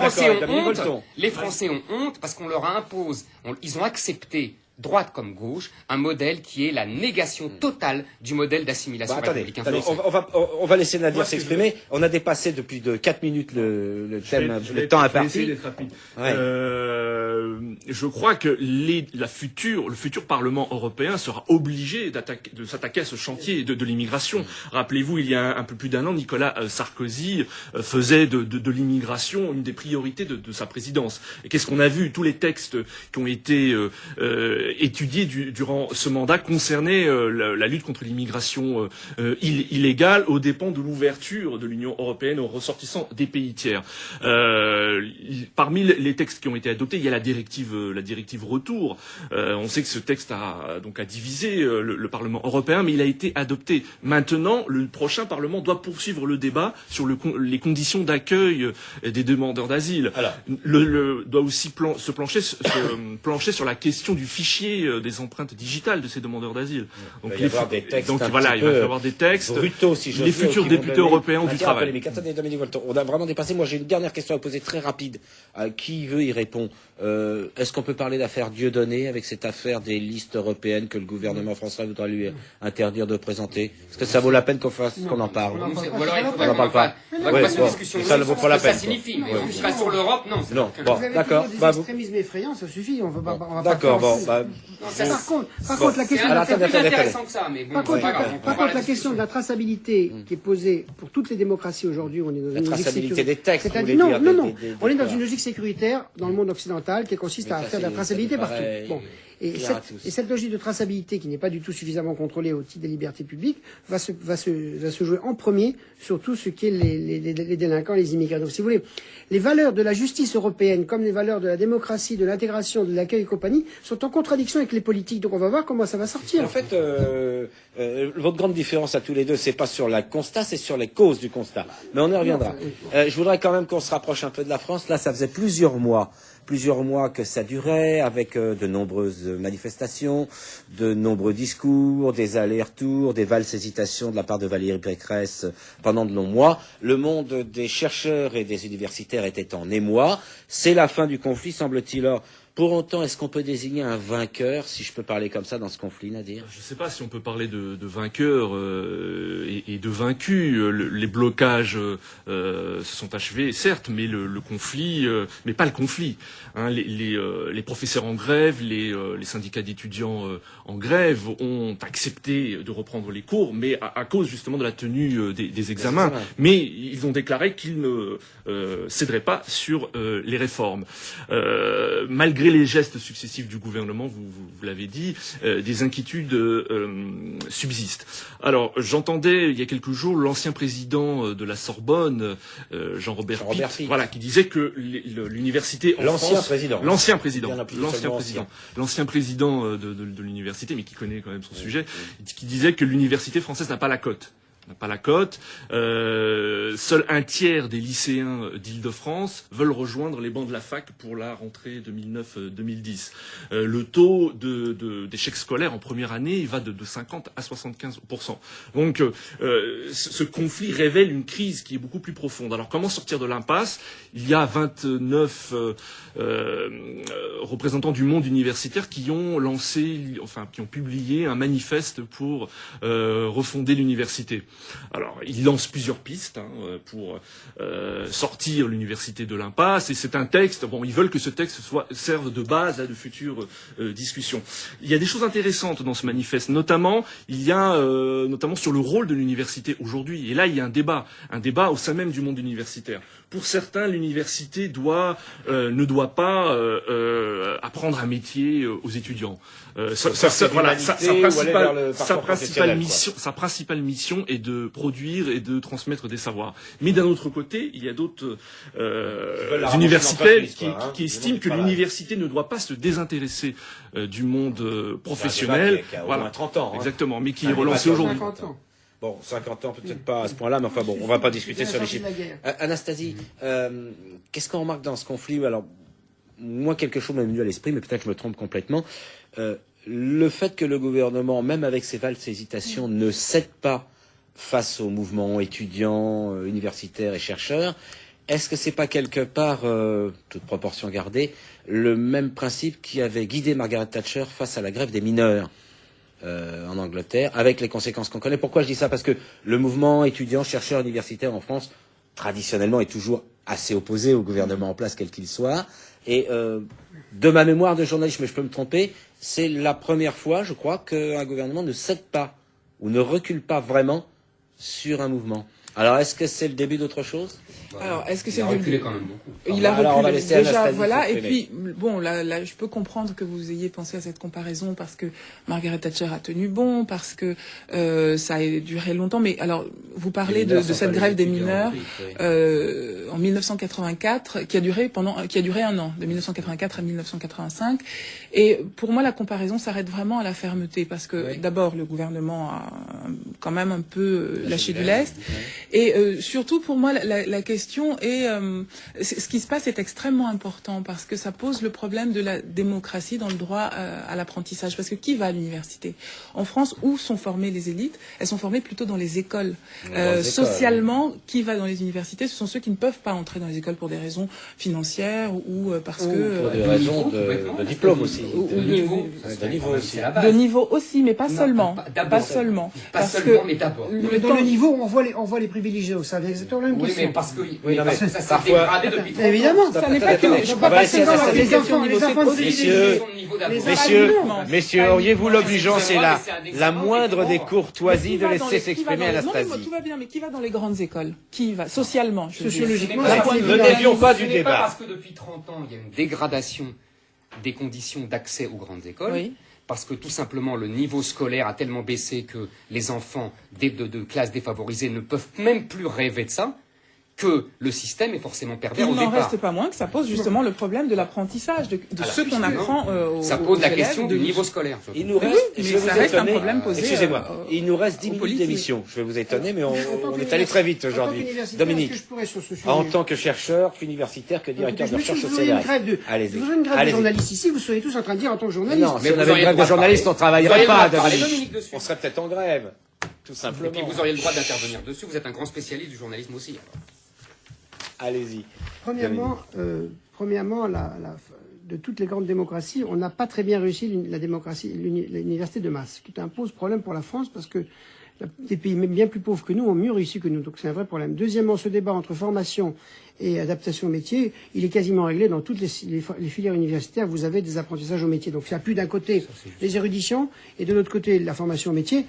S5: Français ont honte parce qu'on leur impose, ils ont accepté, droite comme gauche, un modèle qui est la négation totale du modèle d'assimilation républicain français.
S1: On va laisser Nadir s'exprimer. On a dépassé depuis 4 minutes le thème, le temps imparti.
S6: Je vais essayer d'être rapide.
S1: Ouais.
S4: je crois que le futur Parlement européen sera obligé de s'attaquer à ce chantier de l'immigration. Rappelez-vous, il y a un peu plus d'un an, Nicolas Sarkozy faisait de l'immigration une des priorités de sa présidence. Et qu'est-ce qu'on a vu? Tous les textes qui ont été étudiés durant ce mandat concernaient la lutte contre l'immigration illégale aux dépens de l'ouverture de l'Union européenne aux ressortissants des pays tiers. Parmi les textes qui ont été adoptés, il y a la directive retour. On sait que ce texte a divisé le Parlement européen, mais il a été adopté. Maintenant, le prochain Parlement doit poursuivre le débat sur les conditions d'accueil des demandeurs d'asile. Doit aussi se plancher sur la question du fichier des empreintes digitales de ces demandeurs d'asile.
S1: Donc il va y
S4: avoir des textes.
S1: Brutaux, si je
S4: les futurs députés européens ont du travail.
S1: Attendez, Dominique Volton, on a vraiment dépassé. Moi, j'ai une dernière question à poser très rapide. Qui veut y répondre? Est-ce qu'on peut parler d'affaire Dieudonné avec cette affaire des listes européennes que le gouvernement français voudra lui interdire de présenter? Est-ce que ça vaut la peine qu'on en parle?
S5: Ou alors il
S1: on n'en parle pas. Ça ne vaut pas la peine.
S5: Ça signifie. Pas sur l'Europe, non.
S1: Non. Bon, d'accord.
S3: Des extrémismes effrayants, ça suffit. On va pas.
S1: D'accord. Bon.
S3: Par contre, la question.
S5: C'est plus intéressant que ça, mais bon.
S3: Par contre, la question de la traçabilité qui est posée pour toutes les démocraties aujourd'hui, on est dans une logique
S1: traçabilité des textes.
S3: Non. On est dans une logique sécuritaire dans le monde occidental qui consiste à faire de la traçabilité partout. Bon. Et cette logique de traçabilité qui n'est pas du tout suffisamment contrôlée au titre des libertés publiques va se jouer en premier sur tout ce qui est les délinquants, les immigrés. Donc, si vous voulez, les valeurs de la justice européenne, comme les valeurs de la démocratie, de l'intégration, de l'accueil et compagnie, sont en contradiction avec les politiques. Donc, on va voir comment ça va sortir.
S1: En fait, votre grande différence à tous les deux, c'est pas sur la constat, c'est sur les causes du constat. Mais on y reviendra. Je voudrais quand même qu'on se rapproche un peu de la France. Là, ça faisait plusieurs mois que ça durait, avec de nombreuses manifestations, de nombreux discours, des allers-retours, des valses hésitations de la part de Valérie Pécresse pendant de longs mois. Le monde des chercheurs et des universitaires était en émoi. C'est la fin du conflit, semble-t-il. Or, pour autant, est-ce qu'on peut désigner un vainqueur, si je peux parler comme ça, dans ce conflit, Nadir?
S4: Je ne sais pas si on peut parler de vainqueurs et de vaincus. Les blocages se sont achevés, certes, mais le conflit, mais pas le conflit. Hein, les professeurs en grève, les syndicats d'étudiants en grève ont accepté de reprendre les cours, mais à cause justement de la tenue des examens. Mais ils ont déclaré qu'ils ne céderaient pas sur les réformes. Malgré les gestes successifs du gouvernement, vous l'avez dit, des inquiétudes subsistent. Alors, j'entendais il y a quelques jours l'ancien président de la Sorbonne, Jean-Robert Pitt, voilà, qui disait que l'université en France, l'ancien président de l'université, mais qui connaît quand même son sujet, qui disait que l'université française n'a pas la cote. Seul un tiers des lycéens d'Île-de-France veulent rejoindre les bancs de la fac pour la rentrée 2009-2010. Le taux d'échec scolaire en première année, il va de 50 à 75%. Donc, ce conflit révèle une crise qui est beaucoup plus profonde. Alors, comment sortir de l'impasse? Il y a 29 représentants du monde universitaire qui ont publié un manifeste pour refonder l'université. Alors, il lance plusieurs pistes pour sortir l'université de l'impasse, et c'est un texte. Bon, ils veulent que ce texte serve de base à de futures discussions. Il y a des choses intéressantes dans ce manifeste, notamment sur le rôle de l'université aujourd'hui. Et là, il y a un débat au sein même du monde universitaire. Pour certains, l'université ne doit pas apprendre un métier aux étudiants. Sa principale mission est de produire et de transmettre des savoirs. Mais d'un autre côté, il y a d'autres universitaires qui estiment que l'université ne doit pas se désintéresser du monde professionnel.
S1: Voilà, 30 ans.
S4: Exactement, mais qui est relancé aujourd'hui.
S1: Bon, 50 ans, peut-être pas à ce point-là, mais enfin bon, on va pas discuter sur les chiffres. Anastasie, qu'est-ce qu'on remarque dans ce conflit? Alors, moi, quelque chose m'est venu à l'esprit, mais peut-être que je me trompe complètement. Le fait que le gouvernement, même avec ses valses hésitations, ne cède pas face aux mouvements étudiants, universitaires et chercheurs, est-ce que c'est pas quelque part, toute proportion gardée, le même principe qui avait guidé Margaret Thatcher face à la grève des mineurs en Angleterre, avec les conséquences qu'on connaît? Pourquoi je dis ça? Parce que le mouvement étudiant, chercheur, universitaire en France, traditionnellement, est toujours assez opposé au gouvernement en place, quel qu'il soit. Et de ma mémoire de journaliste, mais je peux me tromper, c'est la première fois, je crois, qu'un gouvernement ne cède pas ou ne recule pas vraiment sur un mouvement. Alors, est-ce que c'est le début d'autre chose?
S2: Alors, est-ce que c'est
S5: Il a reculé quand même beaucoup.
S2: Il a
S1: Alors, on va
S2: reculé
S1: laisser
S2: déjà,
S1: Anastasie
S2: voilà. Et
S1: s'exprimer.
S2: puis, bon, là, je peux comprendre que vous ayez pensé à cette comparaison parce que Margaret Thatcher a tenu bon, parce que ça a duré longtemps. Mais alors, vous parlez de cette grève des mineurs en 1984, qui a duré un an, de 1984 à 1985. Et pour moi, la comparaison s'arrête vraiment à la fermeté, parce que d'abord, le gouvernement a quand même un peu lâché du lest. Et surtout, pour moi, la question est... ce qui se passe est extrêmement important, parce que ça pose le problème de la démocratie dans le droit à l'apprentissage. Parce que qui va à l'université? En France, où sont formées les élites? Elles sont formées plutôt dans les écoles. Socialement, qui va dans les universités? Ce sont ceux qui ne peuvent pas entrer dans les écoles pour des raisons financières ou parce que...
S1: Pour des raisons de diplôme aussi.
S2: De niveau aussi, mais pas seulement. Pas seulement.
S5: Pas seulement, mais d'abord.
S3: Dans le niveau, on voit les privilégiés. Ça avait exactement la même
S5: Oui,
S3: question.
S5: mais parce que,
S1: Oui, non, mais
S5: ça s'est
S1: parfois-
S5: dégradé depuis 30 ans.
S3: Évidemment,
S2: Ça n'est pas que... Je
S1: On va laisser Anastasie.
S3: les enfants
S1: Messieurs, Messieurs, auriez-vous l'obligeance, c'est la moindre des courtoisies de laisser s'exprimer Anastasie.
S2: Tout va bien, mais qui va dans les grandes écoles? Qui va socialement?
S3: Sociologiquement,
S1: Ne dévions pas du
S5: Ce n'est pas
S1: débat.
S5: parce que depuis 30 ans, il y a une dégradation des conditions d'accès aux grandes écoles.
S2: Oui.
S5: Parce que tout simplement le niveau scolaire a tellement baissé que les enfants de classes défavorisées ne peuvent même plus rêver de ça, que le système est forcément pervers au
S2: Il n'en
S5: départ.
S2: reste pas moins que ça pose justement le problème de l'apprentissage, de ce qu'on apprend
S5: Ça pose la
S2: aux élèves
S5: question du niveau scolaire.
S1: Il nous reste,
S2: mais
S1: je vais
S2: ça
S1: vous
S2: reste un
S1: étonner.
S2: problème posé,
S1: Excusez-moi, il nous reste 10
S2: aux
S1: minutes
S2: politiques.
S1: d'émission. Je vais vous étonner, mais
S3: En tant
S1: on est
S3: qu'universitaire-
S1: allé très vite
S3: en tant
S1: aujourd'hui.
S3: qu'universitaire,
S1: Dominique,
S3: est-ce que je pourrais sur ce sujet
S1: en tant que chercheur, universitaire, que directeur de recherche au
S3: vous auriez une
S1: CNRS.
S3: grève de,
S1: Allez-y.
S3: vous auriez une grève de
S1: Allez-y.
S3: journalistes ici, vous seriez tous en train de dire en tant que journaliste.
S1: Non, si
S5: Mais
S1: on
S5: vous
S1: avait une
S5: auriez
S1: grève
S5: le
S1: de
S5: droit de
S1: journalistes, on
S5: parler. Vous
S1: travaillerait
S5: auriez le
S1: pas,
S5: droit de parler,
S1: Dominique.
S5: Dominique, dessus.
S1: On serait peut-être en grève, tout
S5: Et
S1: simplement.
S5: puis vous auriez le droit d'intervenir dessus. Vous êtes un grand spécialiste du journalisme aussi. alors.
S1: Allez-y.
S3: Premièrement, de toutes les grandes démocraties, on n'a pas très bien réussi la démocratie, l'université de masse, qui pose problème pour la France parce que des pays même bien plus pauvres que nous ont mieux réussi que nous. Donc c'est un vrai problème. Deuxièmement, ce débat entre formation et adaptation au métier, il est quasiment réglé dans toutes les filières universitaires. Vous avez des apprentissages au métier. Donc il n'y a plus d'un côté les éruditions et de l'autre côté la formation au métier.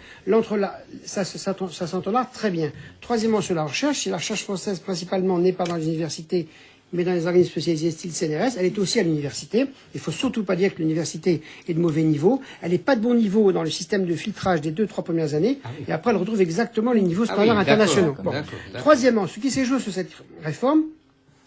S3: Ça s'entend là très bien. Troisièmement, sur la recherche, si la recherche française principalement n'est pas dans les universités, mais dans les organismes spécialisés style CNRS, elle est aussi à l'université. Il faut surtout pas dire que l'université est de mauvais niveau. Elle n'est pas de bon niveau dans le système de filtrage des 2-3 premières années. Et après, elle retrouve exactement les niveaux supérieurs internationaux. Bon. Troisièmement, ce qui s'est joué sur cette réforme,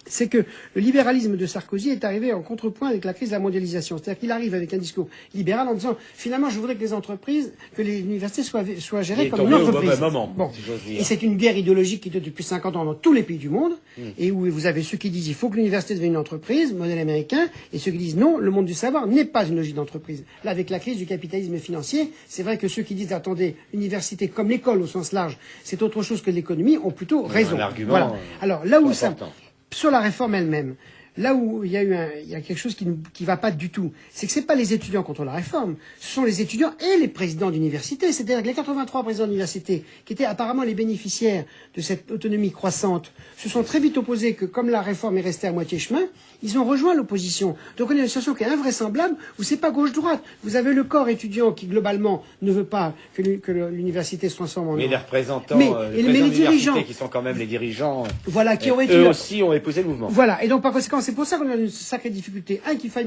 S3: c'est que le libéralisme de Sarkozy est arrivé en contrepoint avec la crise de la mondialisation. C'est-à-dire qu'il arrive avec un discours libéral en disant, finalement, je voudrais que les entreprises, que les universités soient gérées comme une entreprise.
S1: Au moment,
S3: Bon.
S1: si j'ose dire.
S3: Et c'est une guerre idéologique qui dure depuis 50 ans dans tous les pays du monde, et où vous avez ceux qui disent, il faut que l'université devienne une entreprise, modèle américain, et ceux qui disent, non, le monde du savoir n'est pas une logique d'entreprise. Là, avec la crise du capitalisme financier, c'est vrai que ceux qui disent, attendez, l'université comme l'école au sens large, c'est autre chose que l'économie, ont plutôt raison.
S1: Un argument,
S3: Voilà. Alors, là où
S1: important.
S3: sur la réforme elle-même, là où il y a quelque chose qui va pas du tout, c'est que c'est pas les étudiants contre la réforme, ce sont les étudiants et les présidents d'université. C'est-à-dire que les 83 présidents d'université, qui étaient apparemment les bénéficiaires de cette autonomie croissante, se sont très vite opposés que, comme la réforme est restée à moitié chemin, ils ont rejoint l'opposition. Donc on est dans une situation qui est invraisemblable, où c'est pas gauche-droite. Vous avez le corps étudiant qui, globalement, ne veut pas que l'université se transforme en...
S1: Mais les représentants,
S3: mais
S1: les
S3: les dirigeants,
S1: qui sont quand même les dirigeants,
S3: voilà, qui auraient
S1: eux
S3: été...
S1: aussi ont épousé le mouvement.
S3: Voilà, et donc par conséquent, c'est pour ça qu'on a une sacrée difficulté. Un, qu'il faille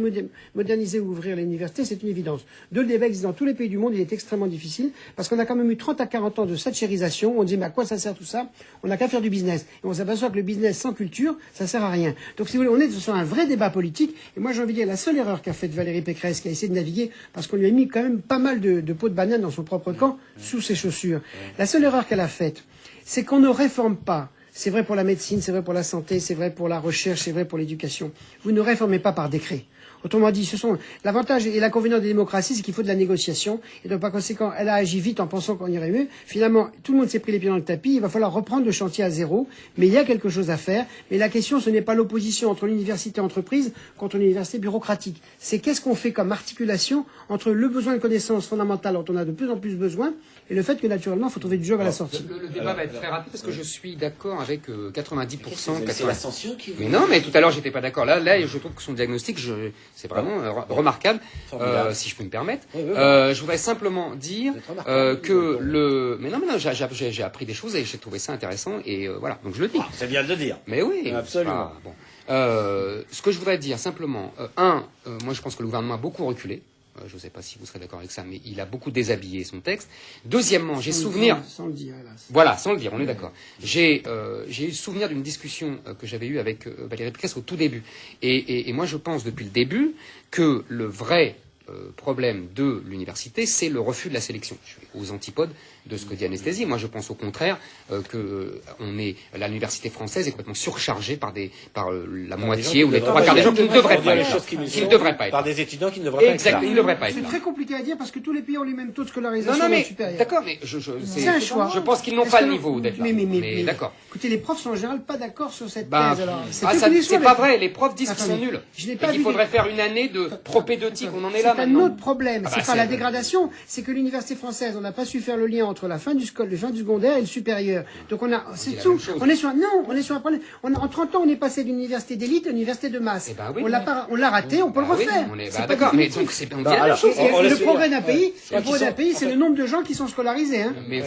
S3: moderniser ou ouvrir l'université, c'est une évidence. Deux, le débat existe dans tous les pays du monde, il est extrêmement difficile, parce qu'on a quand même eu 30 à 40 ans de thatchérisation, on dit mais à quoi ça sert tout ça? On n'a qu'à faire du business. Et on s'aperçoit que le business sans culture, ça sert à rien. Donc si vous voulez, on est sur un vrai débat politique, et moi j'ai envie de dire, la seule erreur qu'a faite Valérie Pécresse, qui a essayé de naviguer, parce qu'on lui a mis quand même pas mal de pots de banane dans son propre camp, sous ses chaussures. La seule erreur qu'elle a faite, c'est qu'on ne réforme pas. C'est vrai pour la médecine, c'est vrai pour la santé, c'est vrai pour la recherche, c'est vrai pour l'éducation. Vous ne réformez pas par décret. Autrement dit, l'avantage et l'inconvénient des démocraties, c'est qu'il faut de la négociation. Et donc, par conséquent, elle a agi vite en pensant qu'on irait mieux. Finalement, tout le monde s'est pris les pieds dans le tapis. Il va falloir reprendre le chantier à zéro. Mais il y a quelque chose à faire. Mais la question, ce n'est pas l'opposition entre l'université entreprise contre l'université bureaucratique. C'est qu'est-ce qu'on fait comme articulation entre le besoin de connaissances fondamentales dont on a de plus en plus besoin et le fait que, naturellement, il faut trouver du job à la sortie.
S5: Le débat va être très rapide parce que je suis d'accord avec 90%.
S1: C'est l'ascension qui...
S5: Mais non, mais tout à l'heure, j'étais pas d'accord. Là, je trouve que son diagnostic, c'est vraiment remarquable, si je peux me permettre. Je voudrais simplement dire que mais non, j'ai appris des choses et j'ai trouvé ça intéressant et voilà. Donc je le dis.
S1: C'est bien de le dire.
S5: Mais oui,
S1: absolument.
S5: Bon. Ce que je voudrais dire simplement, moi je pense que le gouvernement a beaucoup reculé. Je ne sais pas si vous serez d'accord avec ça, mais il a beaucoup déshabillé son texte. Deuxièmement, j'ai souvenir...
S3: Sans le dire, hélas.
S5: Voilà, sans le dire, on est d'accord. J'ai eu souvenir d'une discussion que j'avais eue avec Valérie Pécresse au tout début. Et moi, je pense depuis le début que le vrai problème de l'université, c'est le refus de la sélection. Je suis aux antipodes de ce que dit Anesthésie. Moi, je pense au contraire que l'université française est complètement surchargée par la moitié ou les trois quarts des gens qui ne devraient pas être là.
S1: Par des étudiants qui ne devraient pas être là.
S5: Exactement, ils ne devraient pas être
S3: C'est
S5: là.
S3: très compliqué à dire parce que tous les pays ont les mêmes taux de scolarisation
S5: Non, mais
S3: supérieurs.
S5: d'accord, mais
S3: C'est un choix.
S5: je pense qu'ils n'ont pas le niveau d'être là.
S3: Mais
S5: d'accord.
S3: Écoutez, les profs sont en général pas d'accord sur cette thèse. Alors,
S5: c'est pas vrai. Les profs disent qu'ils sont
S3: Attendez,
S5: nuls.
S3: je n'ai
S5: Et
S3: pas
S5: qu'il
S3: vu
S5: faudrait faire une année de propédeutique. On en est là
S3: C'est un
S5: maintenant.
S3: autre problème. C'est pas la dégradation. C'est que l'université française, on n'a pas su faire le lien entre la fin du secondaire et le supérieur. Donc c'est tout. On est sur un problème. En 30 ans, on est passé d'une université d'élite à une université de masse. On l'a raté, on peut le refaire.
S5: D'accord, mais donc c'est on dit la même chose.
S3: Le progrès d'un pays, c'est le nombre de gens qui sont scolarisés.
S5: Mais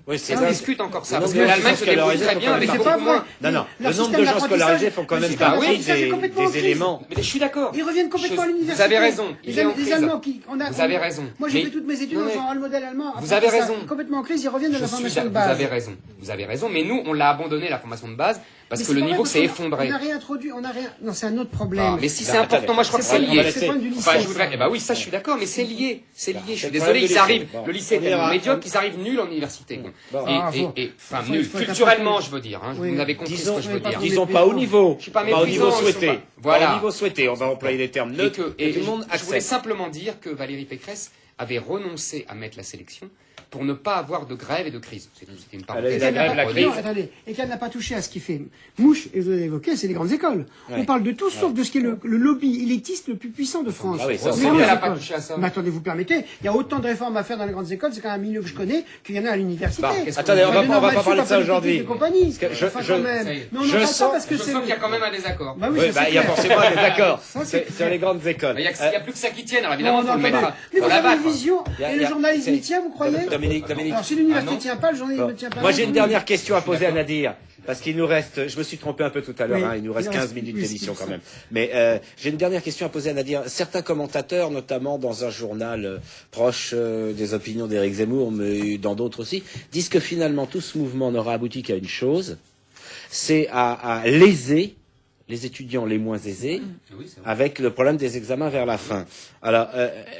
S1: oui,
S5: on discute encore ça. Parce que l'Allemagne se débrouille très bien avec beaucoup moins.
S1: Non, le nombre de gens scolarisés font quand même partie des éléments.
S5: Mais je suis d'accord.
S3: Ils reviennent complètement à l'université.
S5: Vous avez raison.
S3: Les Allemands vous
S5: avez raison.
S3: Moi, j'ai fait toutes mes études dans le modèle allemand.
S5: Vous avez raison.
S3: Complètement en crise, ils reviennent à la formation de base.
S5: Vous avez raison. Mais nous, on l'a abandonné, la formation de base, parce que le niveau s'est effondré.
S3: On n'a réintroduit, Non, c'est un autre problème.
S5: Mais si c'est important, moi je crois que c'est lié.
S3: C'est le problème du lycée.
S5: Enfin, je voudrais, oui, ça je suis d'accord, mais c'est lié. C'est lié. Je suis désolé, ils arrivent, le lycée est tellement médiocre qu'ils arrivent nuls en université. Enfin, nuls. Culturellement, je veux dire, vous avez compris ce que je veux dire.
S1: Disons pas au niveau.
S5: Je suis pas
S1: au niveau souhaité.
S5: Voilà.
S1: Au niveau souhaité, on va employer des termes neutres.
S5: Et
S1: tout le monde
S5: je voulais
S1: accepte.
S5: simplement dire que Valérie Pécresse avait renoncé à mettre la sélection pour ne pas avoir de grève et de crise. C'était une parenthèse.
S3: Et qu'elle n'a pas touché à ce qui fait mouche, et vous l'avez évoqué, c'est les grandes écoles. On parle de tout sauf de ce qui est le lobby élitiste le plus puissant de France.
S1: Ah oui, ça,
S5: elle n'a pas touché à ça.
S3: Mais attendez, vous permettez, il y a autant de réformes à faire dans les grandes écoles, c'est quand même un milieu que je connais, qu'il y en a à l'université.
S1: Attendez, on va pas parler de ça aujourd'hui.
S5: Je sens qu'il y a quand même un désaccord.
S3: Bah oui,
S1: il y a forcément un désaccord sur les grandes écoles.
S5: Il n'y a plus que ça qui tienne, alors évidemment, il faut le mettre.
S3: Mais vous avez une vision, et le journalisme y tient, vous croyez?
S1: Dominique.
S3: Alors si l'université ne tient pas, le journalisme ne tient pas.
S1: Moi, j'ai une dernière question à poser à Nadir. Parce qu'il nous reste, je me suis trompé un peu tout à l'heure, il nous reste 15 minutes d'émission quand même. Mais j'ai une dernière question à poser à Nadir. Certains commentateurs, notamment dans un journal proche des opinions d'Éric Zemmour, mais dans d'autres aussi, disent que finalement tout ce mouvement n'aura abouti qu'à une chose, c'est à léser les étudiants les moins aisés, avec le problème des examens vers la fin. Alors,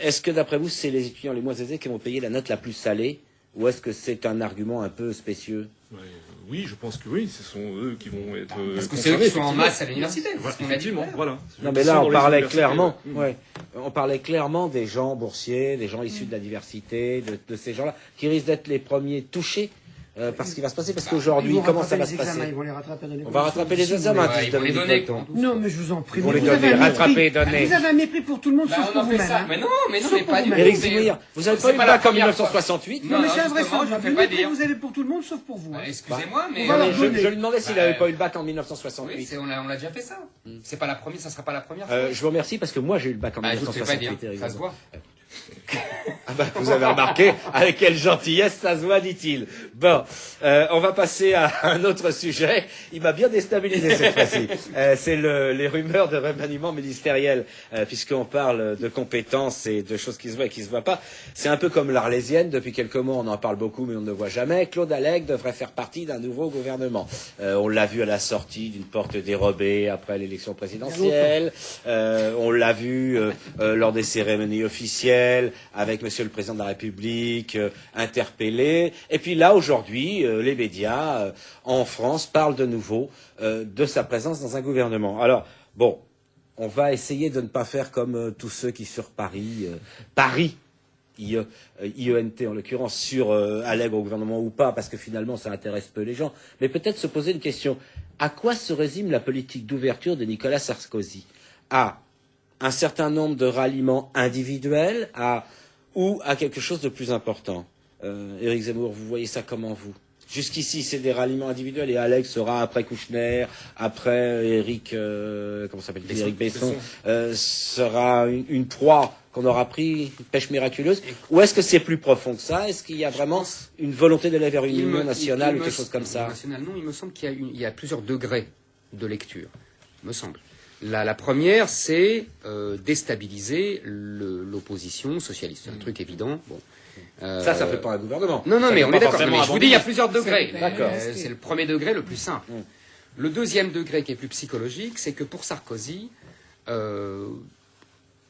S1: est-ce que d'après vous, c'est les étudiants les moins aisés qui vont payer la note la plus salée, ou est-ce que c'est un argument un peu spécieux?
S4: Oui, je pense que oui, ce sont eux qui vont être.
S5: Parce que c'est eux qui sont en masse à l'université.
S4: Voilà.
S1: Non, mais là, on parlait clairement. On parlait clairement des gens boursiers, des gens issus de la diversité, de ces gens-là, qui risquent d'être les premiers touchés par ce qui va se passer. Parce qu'aujourd'hui, comment ça va se passer?
S3: Ils vont les rattraper dans les
S1: On va rattraper les examens.
S5: Ils vont les donner.
S3: Non, mais je vous en prie.
S1: Ils vont les donner, rattraper, donner.
S3: Vous avez un mépris pour tout le monde, sauf pour vous-même.
S5: Mais non, mais pas du tout.
S1: Éric Zemmour, vous avez pas eu le bac en 1968?
S3: Non, mais c'est un vrai
S5: justement,
S3: sens.
S5: je fais
S3: Le
S5: pas
S3: mépris
S5: dire.
S3: que vous avez pour tout le monde, sauf pour vous.
S5: Excusez-moi, mais.
S1: Je lui demandais s'il n'avait pas eu le bac en 1968.
S5: Oui, on a déjà fait ça. C'est pas la première, ça sera pas la première.
S1: Je vous remercie parce que moi j'ai eu le bac en
S5: Je vous le fais pas dire.
S1: 1968.
S5: Ça se voit.
S1: Vous avez remarqué avec quelle gentillesse ça se voit, dit-il. Bon, on va passer à un autre sujet. Il m'a bien déstabilisé cette fois-ci. C'est les rumeurs de remaniement ministériel, puisqu'on parle de compétences et de choses qui se voient et qui se voient pas. C'est un peu comme l'Arlésienne. Depuis quelques mois, on en parle beaucoup, mais on ne le voit jamais. Claude Allègre devrait faire partie d'un nouveau gouvernement. On l'a vu à la sortie d'une porte dérobée après l'élection présidentielle. On l'a vu lors des cérémonies officielles, avec Monsieur le Président de la République interpellé. Et puis là, aujourd'hui, les médias en France parlent de nouveau de sa présence dans un gouvernement. Alors, bon, on va essayer de ne pas faire comme tous ceux qui sur Paris, IENT en l'occurrence, allègre au gouvernement ou pas, parce que finalement ça intéresse peu les gens, mais peut-être se poser une question. À quoi se résume la politique d'ouverture de Nicolas Sarkozy? À un certain nombre de ralliements individuels, ou à quelque chose de plus important? Éric Zemmour, vous voyez ça comment, vous? Jusqu'ici, c'est des ralliements individuels, et Alex sera après Kouchner, après Éric Besson, sera une proie qu'on aura pris, une pêche miraculeuse. Ou est-ce que c'est plus profond que ça? Est-ce qu'il y a vraiment une volonté d'aller vers une union nationale ou quelque chose comme ça?
S5: Nationalement, il me semble qu'il y a plusieurs degrés de lecture, me semble. La première, c'est déstabiliser l'opposition socialiste. C'est un truc évident. Bon.
S1: Ça fait pas un gouvernement.
S5: Non, mais on est d'accord. Mais je vous dis, il y a plusieurs degrés.
S1: D'accord.
S5: C'est le premier degré le plus simple. Le deuxième degré qui est plus psychologique, c'est que pour Sarkozy,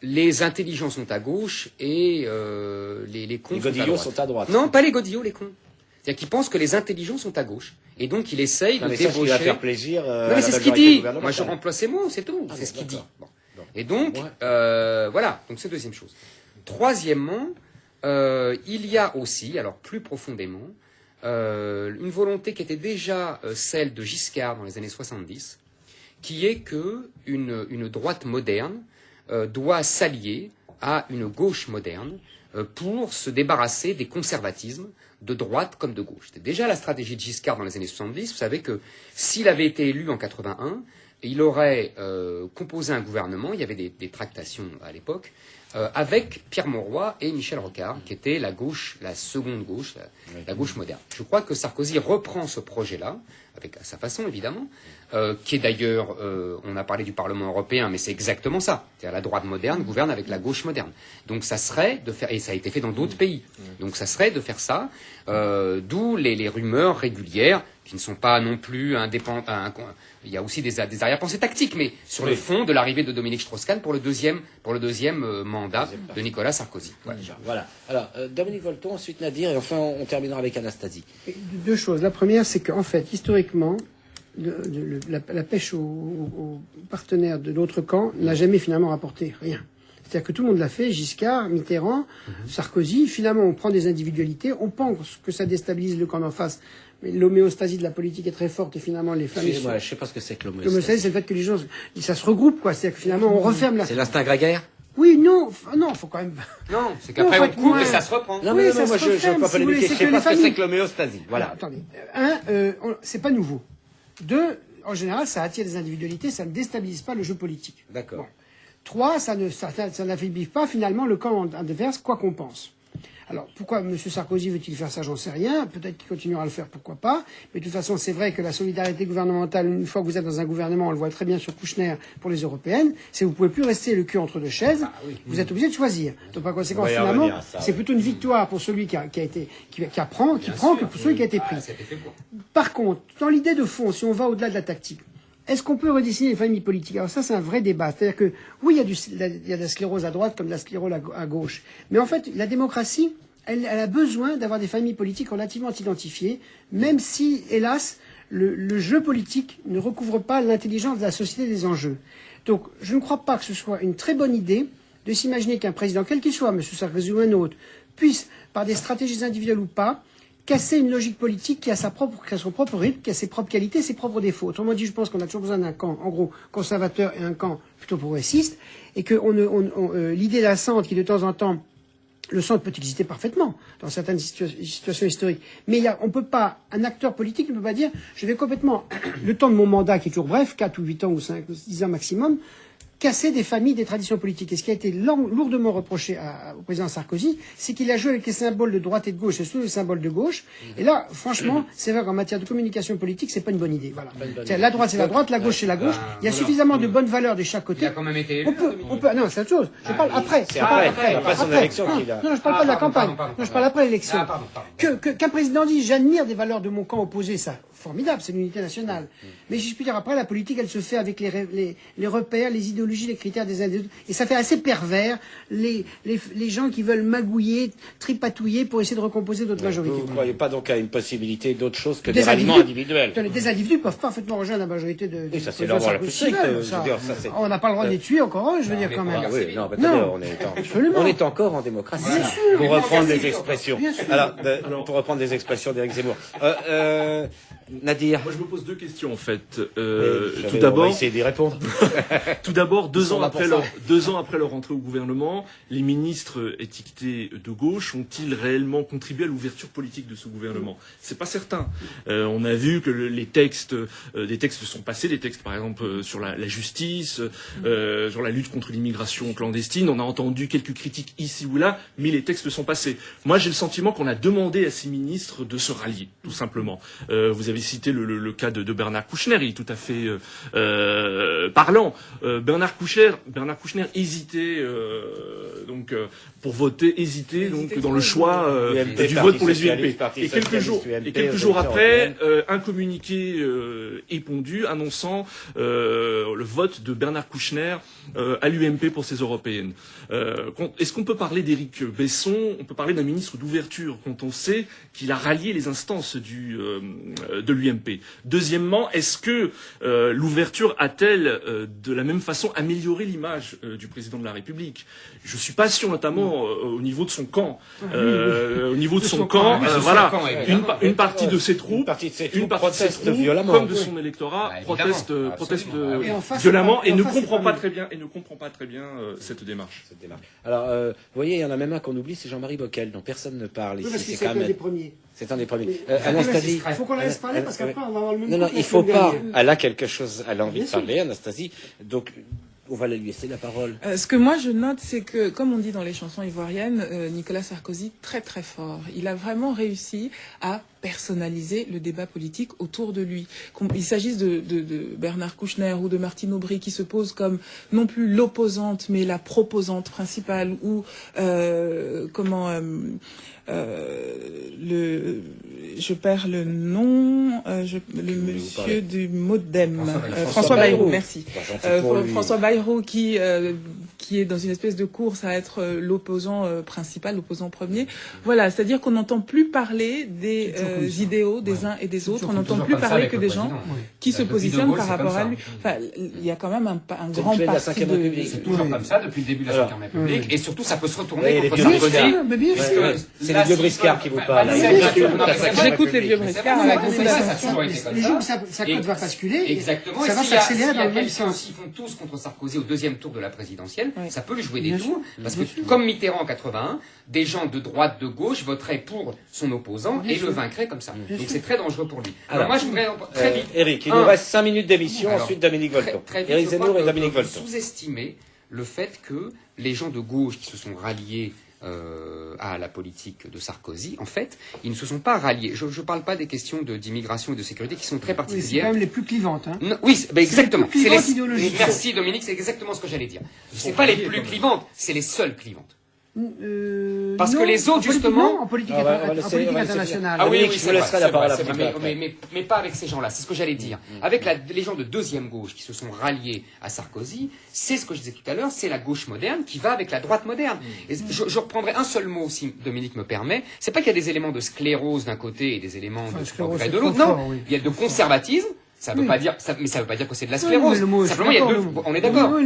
S5: les intelligents sont à gauche et les cons sont à droite. Les godillots sont à droite. Non, pas les godillots, les cons. C'est-à-dire qu'il pense que les intelligents sont à gauche. Et donc, il essaye de débaucher...
S1: Ça va faire plaisir
S5: non, mais c'est ce qu'il dit. Moi, je remplis ces mots, c'est tout. C'est ce qu'il dit. Bon. Et donc, voilà. Donc, c'est deuxième chose. Troisièmement, il y a aussi, alors plus profondément, une volonté qui était déjà celle de Giscard dans les années 70, qui est que une droite moderne doit s'allier à une gauche moderne pour se débarrasser des conservatismes de droite comme de gauche. C'était déjà la stratégie de Giscard dans les années 70. Vous savez que s'il avait été élu en 81, il aurait composé un gouvernement, il y avait des tractations à l'époque, avec Pierre Mauroy et Michel Rocard, qui était la gauche, la seconde gauche, la gauche moderne. Je crois que Sarkozy reprend ce projet-là, avec à sa façon évidemment, qui est d'ailleurs, on a parlé du Parlement européen, mais c'est exactement ça. C'est-à-dire la droite moderne gouverne avec la gauche moderne. Donc ça serait de faire, et ça a été fait dans d'autres pays, donc ça serait de faire ça, d'où les rumeurs régulières, qui ne sont pas non plus indépendantes. Il y a aussi des arrière-pensées tactiques, mais sur le fond de l'arrivée de Dominique Strauss-Kahn pour le deuxième mandat de Nicolas Sarkozy.
S1: Voilà. Alors, Dominique Volton, ensuite Nadir, et enfin on terminera avec Anastasie.
S3: Deux choses. La première, c'est qu'en fait, historiquement, la pêche aux partenaires de l'autre camp n'a jamais finalement rapporté rien. C'est-à-dire que tout le monde l'a fait, Giscard, Mitterrand, Sarkozy. Finalement, on prend des individualités, on pense que ça déstabilise le camp d'en face. Mais l'homéostasie de la politique est très forte et finalement les femmes...
S1: Excusez-moi, je sais pas ce que c'est que l'homéostasie.
S3: L'homéostasie, c'est le fait que les gens, ça se regroupe, quoi. C'est-à-dire que finalement, on referme la...
S1: C'est l'instinct grégaire?
S3: Oui, non, faut quand même...
S5: Non, c'est qu'après on coupe et ça se reprend.
S1: Non, mais moi je ne peux pas polémiquer, je sais pas ce que c'est que l'homéostasie. Voilà.
S3: Attendez. C'est pas nouveau. Deux, en général, ça attire des individualités, ça ne déstabilise pas le jeu politique.
S1: D'accord.
S3: Bon. Trois, ça n'affaiblit pas finalement le camp adverse, quoi qu'on pense. Alors, pourquoi M. Sarkozy veut-il faire ça? J'en sais rien. Peut-être qu'il continuera à le faire, pourquoi pas. Mais de toute façon, c'est vrai que la solidarité gouvernementale, une fois que vous êtes dans un gouvernement, on le voit très bien sur Kouchner pour les européennes, c'est que vous ne pouvez plus rester le cul entre deux chaises. Vous êtes obligé de choisir. Donc, par conséquent, finalement, c'est plutôt une victoire pour celui qui prend que pour celui qui a été pris. Par contre, dans l'idée de fond, si on va au-delà de la tactique, est-ce qu'on peut redessiner les familles politiques? Alors ça, c'est un vrai débat. C'est-à-dire que, oui, il y a de la sclérose à droite comme de la sclérose à gauche. Mais en fait, la démocratie, elle a besoin d'avoir des familles politiques relativement identifiées, même si, hélas, le jeu politique ne recouvre pas l'intelligence de la société des enjeux. Donc, je ne crois pas que ce soit une très bonne idée de s'imaginer qu'un président, quel qu'il soit, M. Sarkozy ou un autre, puisse, par des stratégies individuelles ou pas, casser une logique politique qui a son propre rythme, qui a ses propres qualités, ses propres défauts. Autrement dit, je pense qu'on a toujours besoin d'un camp, en gros, conservateur et un camp plutôt progressiste, et que l'idée d'un centre qui, de temps en temps, le centre peut exister parfaitement dans certaines situations historiques. Mais on peut pas, un acteur politique ne peut pas dire, je vais complètement, le temps de mon mandat qui est toujours bref, 4 ou 8 ans ou 5 ou 10 ans maximum, casser des familles, des traditions politiques. Et ce qui a été lourdement reproché au président Sarkozy, c'est qu'il a joué avec les symboles de droite et de gauche, et surtout les symboles de gauche. Et là, franchement, c'est vrai qu'en matière de communication politique, c'est pas une bonne idée. Voilà. La droite, c'est la droite, la gauche, c'est la gauche. Il y a suffisamment de bonnes valeurs de chaque côté.
S5: Il a quand même été élu.
S3: Non, c'est autre chose. Je parle après.
S1: C'est après son élection qu'il a...
S3: Non, je parle pas de la campagne. Non, je parle après l'élection. Qu'un président dise, j'admire des valeurs de mon camp opposé, ça, formidable, c'est l'unité nationale. Mais si je puis dire, après, la politique, elle se fait avec les repères, les idéologies, les critères des uns des autres. Et ça fait assez pervers les gens qui veulent magouiller, tripatouiller pour essayer de recomposer d'autres majorités.
S1: Vous ne croyez pas donc à une possibilité d'autre chose que des ralliements individuels?
S3: Des individus peuvent parfaitement rejoindre la majorité de...
S1: Et ça, c'est l'ordre la plus stricte.
S3: On n'a pas le droit de les tuer encore, je veux dire, quand même.
S1: Oui, non, on est encore en démocratie. Pour reprendre des expressions. Alors, pour reprendre des expressions d'Éric Zemmour. Nadir.
S4: Moi, je me pose deux questions, en fait.
S1: Tout d'abord, on va essayer d'y répondre.
S4: Tout d'abord, 2 ans après leur entrée au gouvernement, les ministres étiquetés de gauche ont-ils réellement contribué à l'ouverture politique de ce gouvernement? C'est pas certain. On a vu que des textes sont passés, des textes, par exemple, sur la justice, sur la lutte contre l'immigration clandestine. On a entendu quelques critiques ici ou là, mais les textes sont passés. Moi, j'ai le sentiment qu'on a demandé à ces ministres de se rallier, tout simplement. Vous avez cité le cas de Bernard Kouchner, il est tout à fait parlant. Bernard Kouchner hésitait pour voter, hésitait dans le choix du vote pour les UMP. Et quelques jours après, un communiqué est pondu annonçant le vote de Bernard Kouchner à l'UMP pour ces européennes. Est-ce qu'on peut parler d'Éric Besson? On peut parler d'un ministre d'ouverture quand on sait qu'il a rallié les instances de l'UMP. Deuxièmement, est-ce que l'ouverture a-t-elle de la même façon amélioré l'image du président de la République? Je suis pas sûr, notamment au niveau de son camp. Une partie de ses troupes,
S1: proteste violemment,
S4: comme de son électorat, proteste violemment et ne comprend pas très bien cette démarche.
S1: Alors, vous voyez, il y en a même un qu'on oublie, c'est Jean-Marie Bockel, dont personne ne parle ici.
S3: Oui, parce que c'est un des premiers.
S1: C'est un des premiers. Anastasie.
S3: Il faut qu'on la laisse parler parce qu'après on va avoir le même.
S1: Non, il faut pas. Elle a quelque chose, elle a envie de parler, Anastasie. Donc, on va lui laisser la parole.
S2: Ce que moi je note, c'est que, comme on dit dans les chansons ivoiriennes, Nicolas Sarkozy, très très fort. Il a vraiment réussi à personnaliser le débat politique autour de lui. Qu'il s'agisse de Bernard Kouchner ou de Martine Aubry qui se pose comme non plus l'opposante mais la proposante principale ou je perds le nom, le monsieur du MoDem, François Bayrou, merci. François Bayrou qui est dans une espèce de course à être l'opposant principal, l'opposant premier. Voilà, c'est-à-dire qu'on n'entend plus parler des idéaux des uns et des autres, on n'entend plus parler que des gens qui se positionnent par rapport à lui. Enfin, il y a quand même un grand parti de...
S5: C'est toujours comme ça depuis le début de la Cinquième République, et surtout ça peut se retourner contre Sarkozy.
S1: C'est les vieux briscards qui vous parlent.
S2: J'écoute les vieux briscards avec beaucoup d'attention.
S3: Les jours où sa cote va basculer,
S5: exactement,
S3: ça va s'accélérer dans le même sens.
S5: S'ils font tous contre Sarkozy au deuxième tour de la présidentielle, ça peut lui jouer des tours, parce que comme Mitterrand en 81, des gens de droite, de gauche voteraient pour son opposant et le vaincraient comme ça. Donc c'est très dangereux pour lui. Alors moi je voudrais très vite...
S1: Eric, il nous reste 5 minutes d'émission, ensuite Dominique Volton. Eric Zemmour et Dominique Volton.
S5: Sous-estimer le fait que les gens de gauche qui se sont ralliés à la politique de Sarkozy, en fait, ils ne se sont pas ralliés. Je ne parle pas des questions d'immigration et de sécurité qui sont très particulières.
S3: C'est quand même les plus clivantes. Hein.
S5: Non, oui, exactement.
S3: Merci
S5: Dominique, c'est exactement ce que j'allais dire. Ce n'est pas les plus clivantes, c'est les seules clivantes. Parce que les autres, justement...
S3: En politique internationale.
S5: Ah oui,
S1: je vous laisserai la parole après.
S5: Mais pas avec ces gens-là, c'est ce que j'allais dire. Avec les gens de deuxième gauche qui se sont ralliés à Sarkozy, c'est ce que je disais tout à l'heure, c'est la gauche moderne qui va avec la droite moderne. Et je reprendrai un seul mot, si Dominique me permet. C'est pas qu'il y a des éléments de sclérose d'un côté et des éléments de progrès de l'autre. Non, il y a de conservatisme. Ça veut pas dire, mais ça veut pas dire que c'est de la sclérose. Simplement, il y a deux, on est d'accord.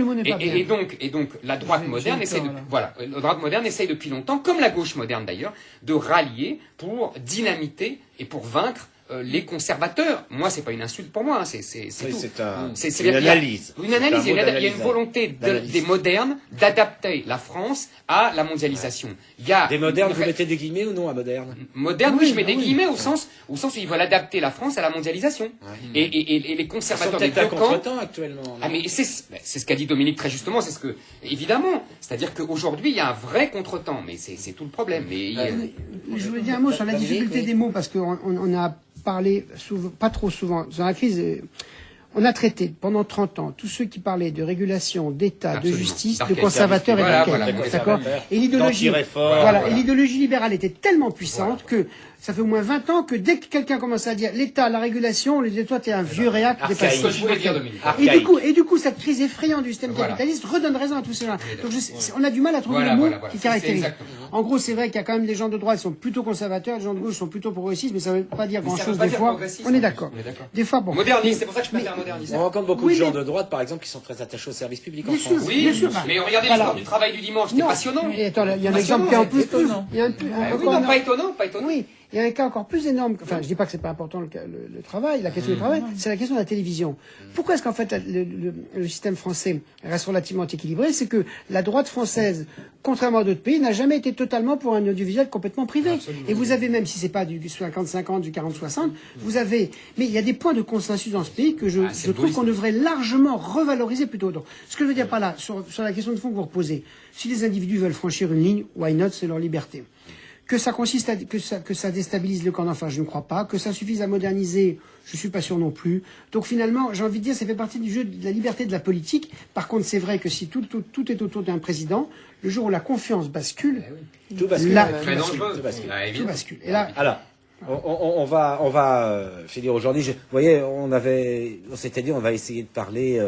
S5: Et donc, la droite moderne essaye depuis longtemps, comme la gauche moderne d'ailleurs, de rallier pour dynamiter et pour vaincre les conservateurs. Moi, c'est pas une insulte pour moi, c'est
S1: une analyse.
S5: Une analyse. Il y a une volonté des modernes d'adapter la France à la mondialisation. Il y a
S1: des modernes, vous mettez des guillemets ou non à moderne?
S5: Moderne, oui, je mets des guillemets au sens où ils veulent adapter la France à la mondialisation. Et les conservateurs des deux camps
S1: actuellement.
S5: Ah, mais c'est ce qu'a dit Dominique très justement, c'est ce que, évidemment, c'est-à-dire qu'aujourd'hui, il y a un vrai contretemps, mais c'est tout le problème.
S3: Je voulais dire un mot sur la difficulté des mots, parce qu'on a parlé souvent, pas trop souvent, dans la crise, On a traité pendant 30 ans tous ceux qui parlaient de régulation, d'État, de
S5: Absolument.
S3: justice, de
S5: D'archaïque.
S3: conservateurs et
S5: Voilà,
S3: d'archaïques.
S5: voilà,
S3: D'accord.
S5: voilà.
S3: Et l'idéologie,
S1: D'anti-réforme.
S3: voilà, et l'idéologie libérale était tellement puissante que ça fait au moins 20 ans que dès que quelqu'un commence à dire l'État, la régulation, on lui dit toi t'es un vieux réac dépassé.
S5: Ce que je voulais dire, Dominique.
S3: Et du coup, cette crise effrayante du système capitaliste redonne raison à tous ces gens. Donc on a du mal à trouver le mot qui caractérise. En gros, c'est vrai qu'il y a quand même des gens de droite qui sont plutôt conservateurs, des gens de gauche qui sont plutôt progressistes, mais ça veut pas dire grand-chose des fois. On est d'accord. Des fois, bon.
S5: Moderniste, c'est pour ça que je préfère moderniste.
S1: On rencontre beaucoup de gens de droite, par exemple, qui sont très attachés au service public en France.
S5: Oui,
S3: bien sûr.
S5: mais regardez l'histoire du travail du dimanche, c'était
S3: Non.
S5: passionnant.
S3: Et attends, il y a un exemple qui est en plus
S2: étonnant.
S3: il y a un
S5: Oui, non, pas étonnant, pas étonnant.
S3: Oui, il y a un cas encore plus énorme. Enfin, je dis pas que c'est pas important le travail, la question du travail, c'est la question de la télévision. Pourquoi est-ce qu'en fait le système français reste relativement équilibré? C'est que la droite française, contrairement à d'autres pays, n'a jamais été totalement pour un audiovisuel complètement privé. Absolument. Et vous avez, même si c'est pas du 50-50, du 40-60, vous avez, mais il y a des points de consensus dans ce pays que je trouve qu'on devrait largement revaloriser plutôt. Donc, ce que je veux dire par là, sur la question de fond que vous reposez, si les individus veulent franchir une ligne, why not, c'est leur liberté. Que ça consiste que ça déstabilise le camp d'en face, je ne crois pas. Que ça suffise à moderniser, je suis pas sûr non plus. Donc finalement, j'ai envie de dire, ça fait partie du jeu de la liberté de la politique. Par contre, c'est vrai que si tout est autour d'un président, le jour où la confiance bascule,
S1: Tout bascule.
S3: là,
S5: Très dangereux.
S3: tout bascule. Et là,
S1: Alors, on va finir aujourd'hui. Vous voyez, on s'était dit, on va essayer de parler